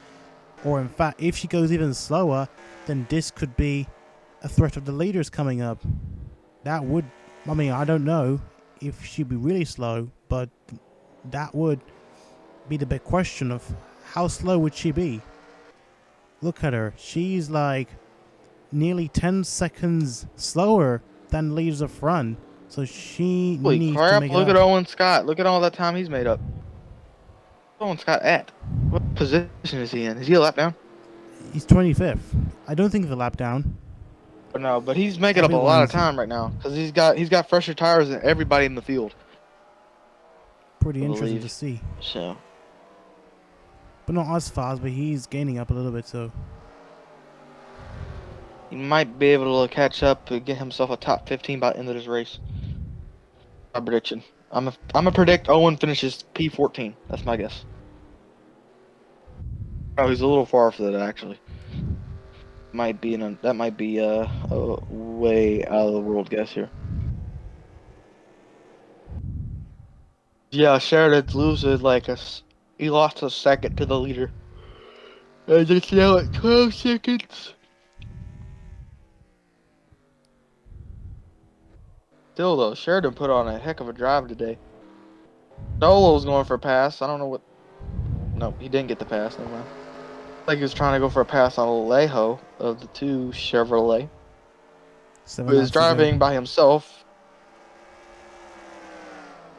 [SPEAKER 2] Or in fact, if she goes even slower, then this could be a threat of the leaders coming up. That would, I mean, I don't know if she'd be really slow, but that would be the big question of how slow would she be? Look at her. She's like nearly 10 seconds slower than leaves the front. So she
[SPEAKER 1] Holy
[SPEAKER 2] needs to
[SPEAKER 1] crap,
[SPEAKER 2] make
[SPEAKER 1] look
[SPEAKER 2] it
[SPEAKER 1] at
[SPEAKER 2] up.
[SPEAKER 1] Owen Scott. Look at all that time he's made up. Where's Owen Scott at? What position is he in? Is he a lap down?
[SPEAKER 2] He's 25th. I don't think he's a lap down.
[SPEAKER 1] No, but he's making up a lot of time right now. Because he's got fresher tires than everybody in the field.
[SPEAKER 2] Pretty
[SPEAKER 1] I
[SPEAKER 2] interesting
[SPEAKER 1] believe.
[SPEAKER 2] to see.
[SPEAKER 1] So.
[SPEAKER 2] But not as fast, but he's gaining up a little bit, so.
[SPEAKER 1] He might be able to catch up to get himself a top 15 by the end of this race. My prediction. I'm a predict Owen finishes P14. That's my guess. Oh, he's a little far for that actually. That might be a way out of the world guess here. Yeah, Sheridan's losing he lost a second to the leader. And it's now at 12 seconds. Still though, Sheridan put on a heck of a drive today. Nolo's going for a pass. I don't know what. No, he didn't get the pass. Never mind. Like he was trying to go for a pass on Alejo of the two Chevrolet.
[SPEAKER 2] 7
[SPEAKER 1] He was
[SPEAKER 2] laps to go.
[SPEAKER 1] driving by himself.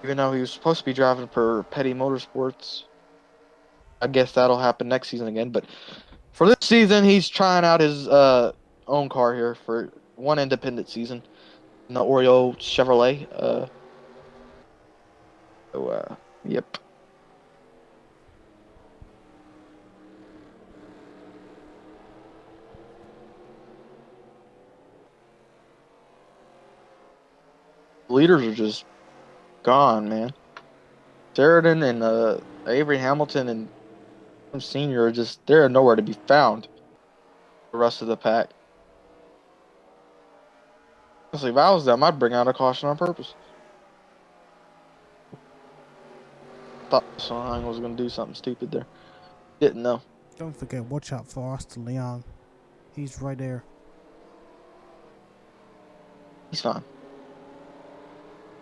[SPEAKER 1] Even though he was supposed to be driving for Petty Motorsports. I guess that'll happen next season again. But for this season, he's trying out his own car here for one independent season. In the Oreo Chevrolet. Yep. Leaders are just gone, man. Sheridan and Avery Hamilton and Senior are they're nowhere to be found. The rest of the pack. Honestly, if I was them, I'd bring out a caution on purpose. Thought Song was gonna do something stupid there. Didn't know.
[SPEAKER 2] Don't forget, watch out for Austin Leon. He's right there.
[SPEAKER 1] He's fine.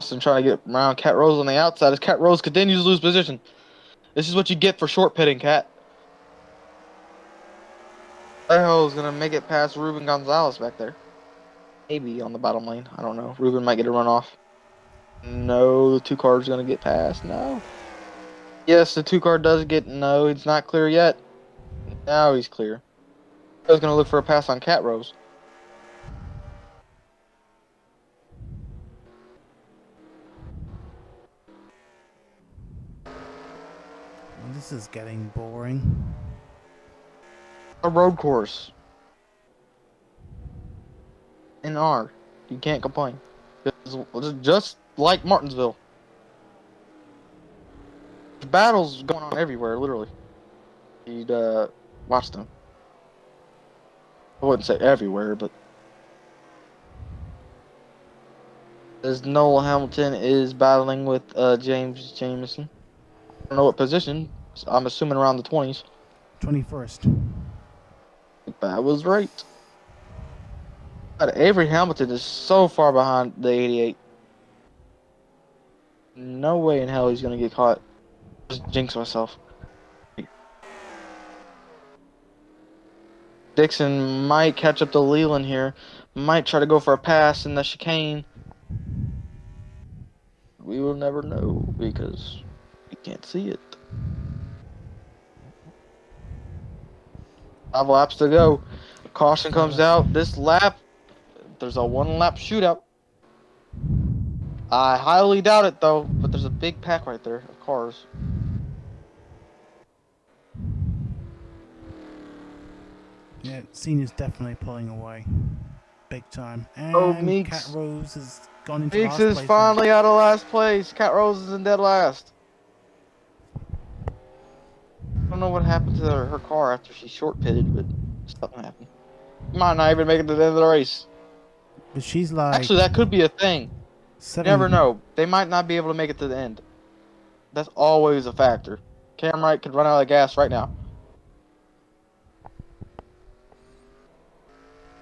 [SPEAKER 1] I'm trying to get around Cat Rose on the outside as Cat Rose continues to lose position. This is what you get for short pitting, Cat. Is gonna make it past Ruben Gonzalez back there. Maybe on the bottom lane. I don't know. Ruben might get a run off. No, the 2-car's gonna get past. No. Yes, the 2-car does get. No, it's not clear yet. Now he's clear. I was gonna look for a pass on Cat Rose.
[SPEAKER 2] This is getting boring.
[SPEAKER 1] A road course. NR. You can't complain. Just like Martinsville. Battles going on everywhere, literally. You'd watch them. I wouldn't say everywhere, but as Noel Hamilton is battling with Jameson. I don't know what position. I'm assuming around the 20s.
[SPEAKER 2] 21st.
[SPEAKER 1] That was right. But Avery Hamilton is so far behind the 88. No way in hell he's gonna get caught. Just jinx myself. Dixon might catch up to Leland here. Might try to go for a pass in the chicane. We will never know because we can't see it. 5 laps to go. Caution comes out. This lap, there's a 1-lap shootout. I highly doubt it though, but there's a big pack right there of cars.
[SPEAKER 2] Yeah, Senior's definitely pulling away. Big time. And
[SPEAKER 1] Oh, Meeks.
[SPEAKER 2] Cat Rose has gone into
[SPEAKER 1] Meeks
[SPEAKER 2] last
[SPEAKER 1] is
[SPEAKER 2] place
[SPEAKER 1] finally out of last place. Cat Rose is in dead last. I don't know what happened to her car after she short pitted, but something happened. Might not even make it to the end of the race.
[SPEAKER 2] But she's like...
[SPEAKER 1] Actually, that could be a thing. You
[SPEAKER 2] 7...
[SPEAKER 1] never know. They might not be able to make it to the end. That's always a factor. Cam Wright could run out of gas right now.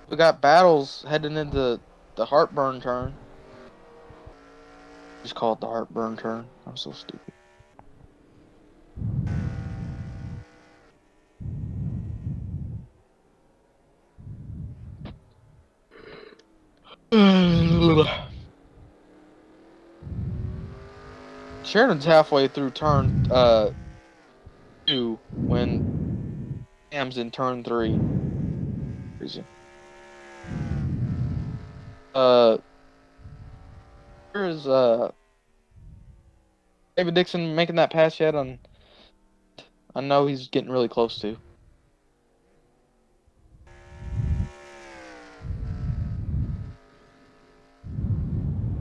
[SPEAKER 1] We got battles heading into the heartburn turn. Just call it the heartburn turn. I'm so stupid. Sheridan's halfway through turn 2 when Cam's in turn 3. Crazy. Where is David Dixon making that pass yet? I know he's getting really close to.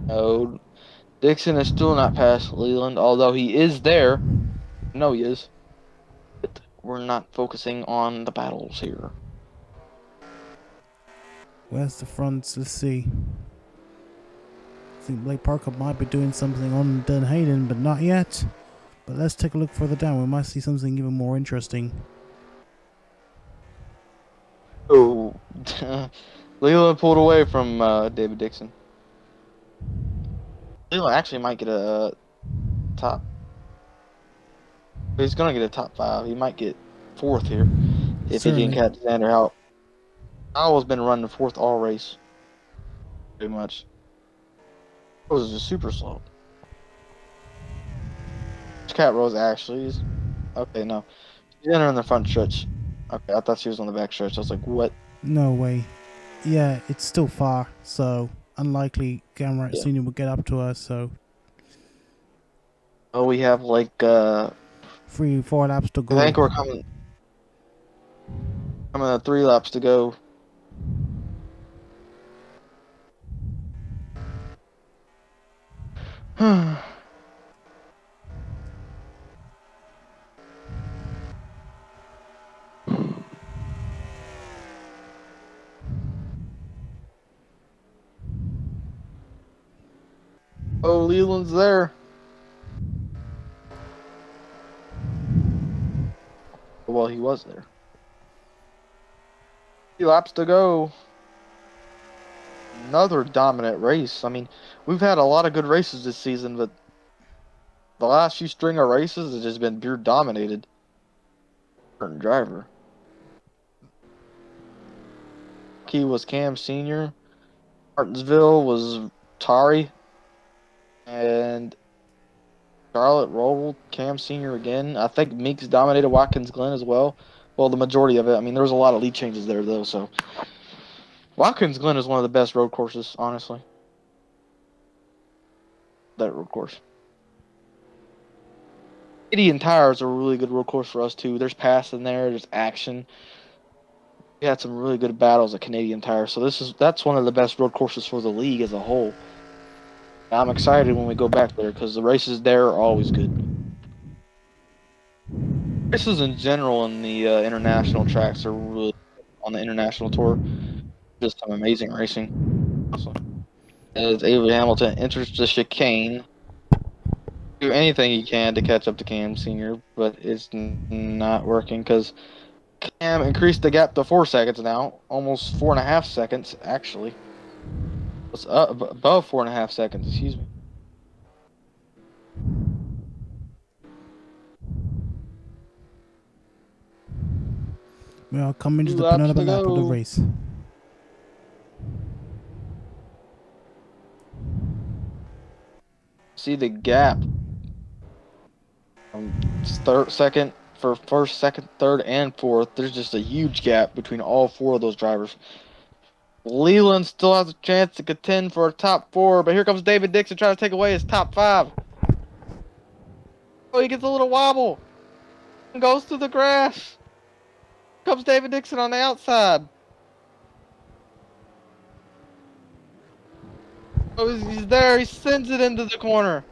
[SPEAKER 1] No, Dixon is still not past Leland, although he is there. No, he is. But we're not focusing on the battles here.
[SPEAKER 2] Where's the fronts? Let's see. I think Blake Parker might be doing something on Hayden, but not yet. But let's take a look further down. We might see something even more interesting.
[SPEAKER 1] Oh, Leland pulled away from David Dixon. Leland actually might get a top. He's gonna get a top 5. He might get 4th here if he can catch Xander Howell. Howell's been running 4th all race, pretty much. It was just super slow. Cat Rose actually is okay. No, she's entering the front stretch. Okay, I thought she was on the back stretch. I was like, what?
[SPEAKER 2] No way. Yeah, it's still far, so unlikely Wright Sr will get up to us. So.
[SPEAKER 1] Oh, we have like
[SPEAKER 2] 3-4 laps to go.
[SPEAKER 1] I think we're coming to 3 laps to go. Oh, Leland's there. Well, he was there. 3 laps to go. Another dominant race. I mean, we've had a lot of good races this season, but the last few string of races has just been pure dominated. Certain driver. He was Cam Sr. Martinsville was Tari. And Charlotte rolled Cam Sr. again. I think Meeks dominated Watkins Glen as well. Well, the majority of it. I mean, there was a lot of lead changes there, though, so. Watkins Glen is one of the best road courses, honestly. That road course. Canadian Tire is a really good road course for us, too. There's passing there. There's action. We had some really good battles at Canadian Tire, so that's one of the best road courses for the league as a whole. I'm excited when we go back there because the races there are always good. Races in general in the international tracks are really on the international tour. Just some amazing racing. As Avery Hamilton enters the chicane, do anything he can to catch up to Cam Sr., but it's not working because Cam increased the gap to 4 seconds now, almost 4.5 seconds actually. It's up above 4.5 seconds. Excuse me.
[SPEAKER 2] We are coming to
[SPEAKER 1] 2
[SPEAKER 2] the
[SPEAKER 1] laps
[SPEAKER 2] penultimate
[SPEAKER 1] to
[SPEAKER 2] lap of the
[SPEAKER 1] go.
[SPEAKER 2] race.
[SPEAKER 1] See the gap. Second for first, second, third, and fourth. There's just a huge gap between all 4 of those drivers. Leland still has a chance to contend for a top 4, but here comes David Dixon trying to take away his top 5. Oh, he gets a little wobble and goes through the grass. Here comes David Dixon on the outside. Oh, he's there. He sends it into the corner.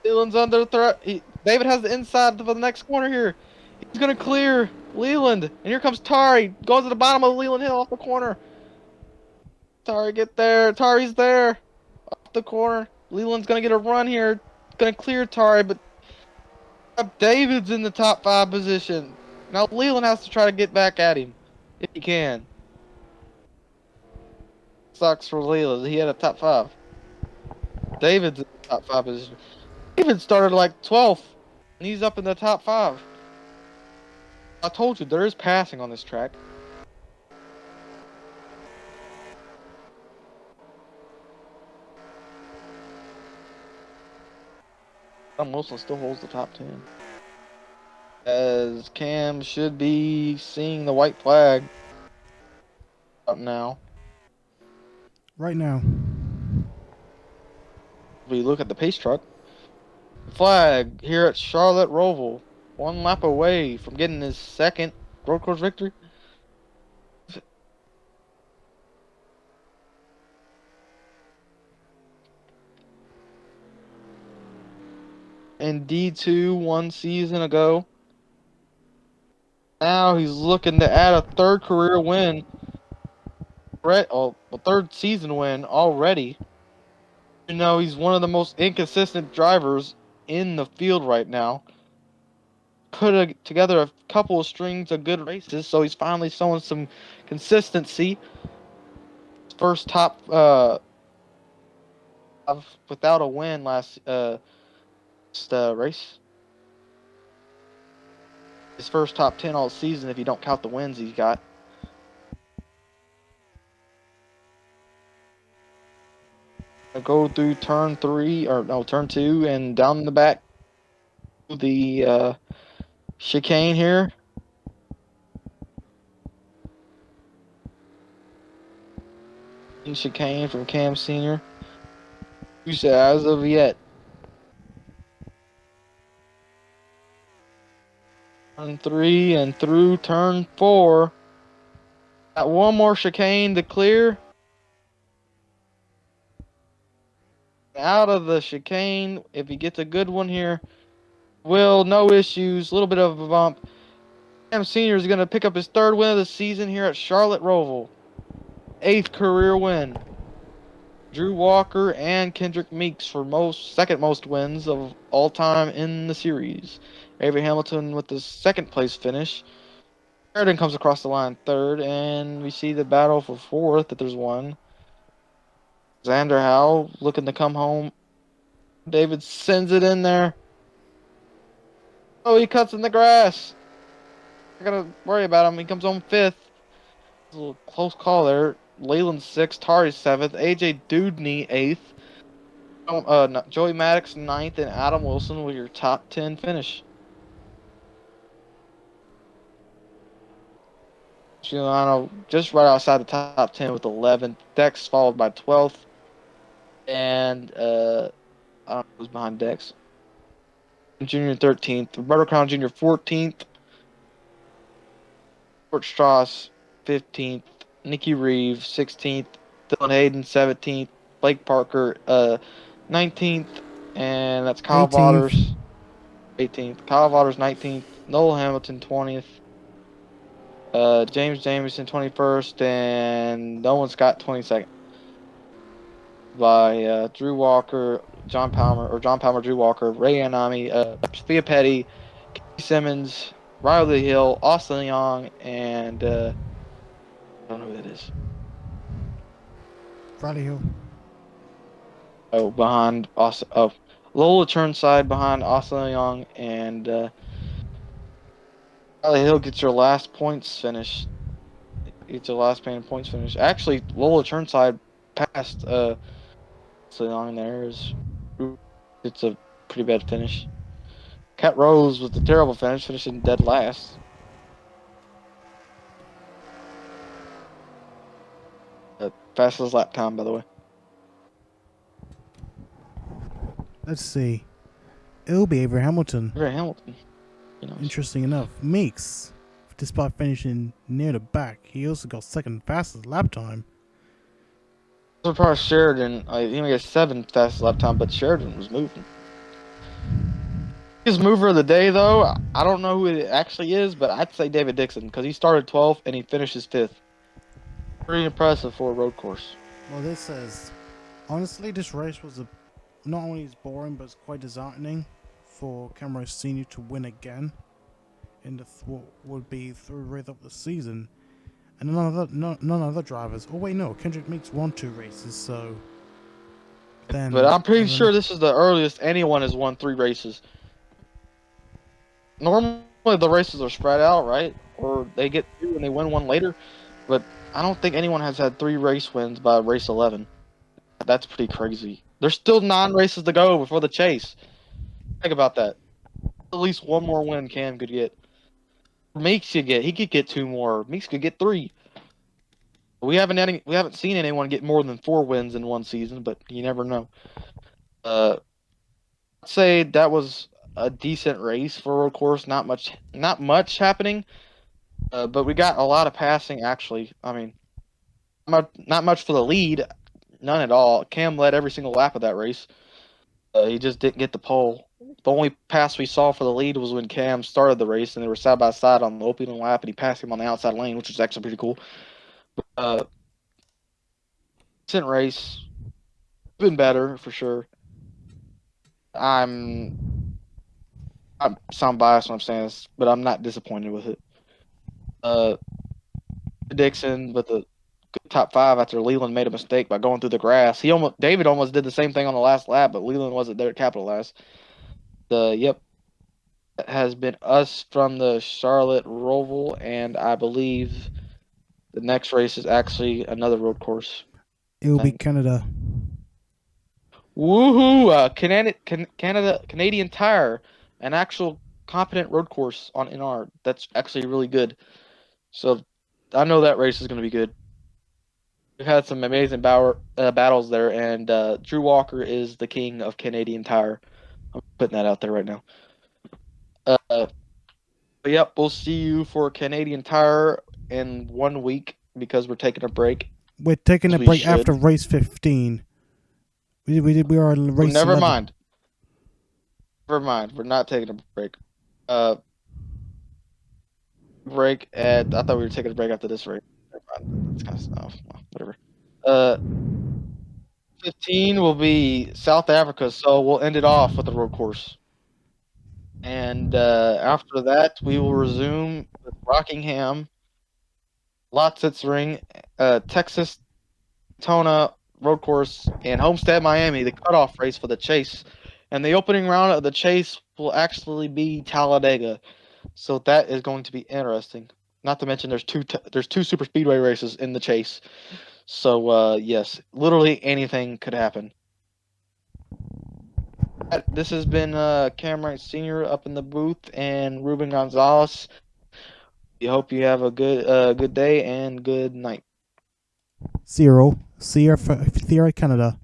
[SPEAKER 1] Leland's under threat. David has the inside for the next corner here. He's going to clear Leland. And here comes Tari. Goes to the bottom of Leland Hill off the corner. Tari, get there. Tari's there. Off the corner. Leland's going to get a run here. Going to clear Tari, but David's in the top 5 position. Now Leland has to try to get back at him. If he can. Sucks for Leland. He had a top 5. David's in the top 5 position. David started like 12th. And he's up in the top 5. I told you, there is passing on this track. Tom Wilson still holds the top 10. As Cam should be seeing the white flag up now.
[SPEAKER 2] Right now.
[SPEAKER 1] If we look at the pace truck, flag here at Charlotte Roval, 1 lap away from getting his second road course victory. In D2 1 season ago. Now he's looking to add a 3rd career win. A 3rd season win already. You know, he's one of the most inconsistent drivers in the field right now. Put together a couple of strings of good races, so he's finally showing some consistency. First top without a win last race. His first top 10 all season if you don't count the wins he's got. Go through turn 2 and down in the back the chicane here. Chicane from Cam Sr. You said as of yet. Turn 3 and through turn 4. Got one more chicane to clear. Out of the chicane, if he gets a good one here, no issues, a little bit of a bump. Cam Sr. is going to pick up his 3rd win of the season here at Charlotte Roval. 8th career win. Drew Walker and Kynderrick Meeks for second most wins of all time in the series. Avery Hamilton with the 2nd place finish. Sheridan comes across the line third, and we see the battle for fourth. That there's one. Xander Howell looking to come home. David sends it in there. Oh, he cuts in the grass. I gotta worry about him. He comes home fifth. It's a little close call there. Leland sixth, Tari seventh, AJ Dewdney eighth. Joey Maddox ninth, and Adam Wilson with your top 10 finish. Giuliano just right outside the top 10 with 11th. Dex followed by 12th. And I don't know who's behind Dex. Junior 13th. Roberto Crown Jr. 14th. Fort Strauss 15th. Nikki Reeves 16th. Dylan Hayden 17th. Blake Parker 19th. And that's Kyle
[SPEAKER 2] 18th.
[SPEAKER 1] Waters 18th. Kyle Waters 19th. Noel Hamilton 20th. James Jameson 21st, and Owen Scott 22nd. By Drew Walker, John Palmer, Drew Walker, Ray Anami, Sophia Petty, Keith Simmons, Riley Hill, Austin Young, and I don't know who that is.
[SPEAKER 2] Riley Hill.
[SPEAKER 1] Oh, behind Austin. Oh, Lola Turnside behind Austin Young, and Riley Hill gets your last points finish. It's your last man points finish. Actually, Lola Turnside passed so long there is it's a pretty bad finish. Cat Rose with the terrible finish, finishing dead last. Fastest lap time, by the way.
[SPEAKER 2] Let's see. It'll be Avery Hamilton.
[SPEAKER 1] Avery Hamilton. You know,
[SPEAKER 2] Interesting enough, Meeks, despite finishing near the back, he also got second fastest lap time.
[SPEAKER 1] surprised Sheridan. He only got 7th fastest lap time, but Sheridan was moving. His mover of the day, though, I don't know who it actually is, but I'd say David Dixon because he started 12th and he finishes 5th. Pretty impressive for a road course.
[SPEAKER 2] Well, this says, honestly, this race was not only is boring, but it's quite disheartening for Kynderrick Sr. to win again in the what would be third race of the season, and none other drivers. Oh wait, no, Kynderrick Meeks won 2 races, so. Then,
[SPEAKER 1] but I'm pretty sure this is the earliest anyone has won 3 races. Normally the races are spread out, right? Or they get 2 and they win 1 later. But I don't think anyone has had 3 race wins by race 11. That's pretty crazy. There's still 9 races to go before the chase. Think about that. At least 1 more win Cam could get. Meeks could get 2 more. Meeks could get 3. We haven't seen anyone get more than 4 wins in one season, but you never know. I'd say that was a decent race for a road course. Not much happening, but we got a lot of passing. Actually, I mean, not much for the lead, none at all. Cam led every single lap of that race. He just didn't get the pole. The only pass we saw for the lead was when Cam started the race, and they were side by side on the opening lap, and he passed him on the outside lane, which was actually pretty cool. Decent race, been better for sure. I sound biased when I'm saying this, but I'm not disappointed with it. Dixon with the good top 5 after Leland made a mistake by going through the grass. David almost did the same thing on the last lap, but Leland wasn't there to capitalize. That has been us from the Charlotte Roval, and I believe the next race is actually another road course.
[SPEAKER 2] It'll be Canada.
[SPEAKER 1] Woohoo! Canadian Tire, an actual competent road course on NR. That's actually really good. So I know that race is going to be good. We've had some amazing battles there, and Drew Walker is the king of Canadian Tire. I'm putting that out there right now. But yep, we'll see you for Canadian Tire in 1 week because we're taking a break.
[SPEAKER 2] We're taking a break after race 15. We are in race.
[SPEAKER 1] Never
[SPEAKER 2] 11.
[SPEAKER 1] mind. Never mind. We're not taking a break. Break at. I thought we were taking a break after this race. That's kind of stuff. Whatever. 15 will be South Africa, so we'll end it off with the road course. And after that, we will resume with Rockingham, Lotzitz Ring, Texas Daytona Road Course, and Homestead, Miami, the cutoff race for the Chase. And the opening round of the Chase will actually be Talladega. So that is going to be interesting. Not to mention there's two super speedway races in the Chase. So yes, literally anything could happen. This has been Wright Sr. up in the booth and Ruben Gonzalez. We hope you have a good day and good night.
[SPEAKER 2] Zero. Sierra Canada.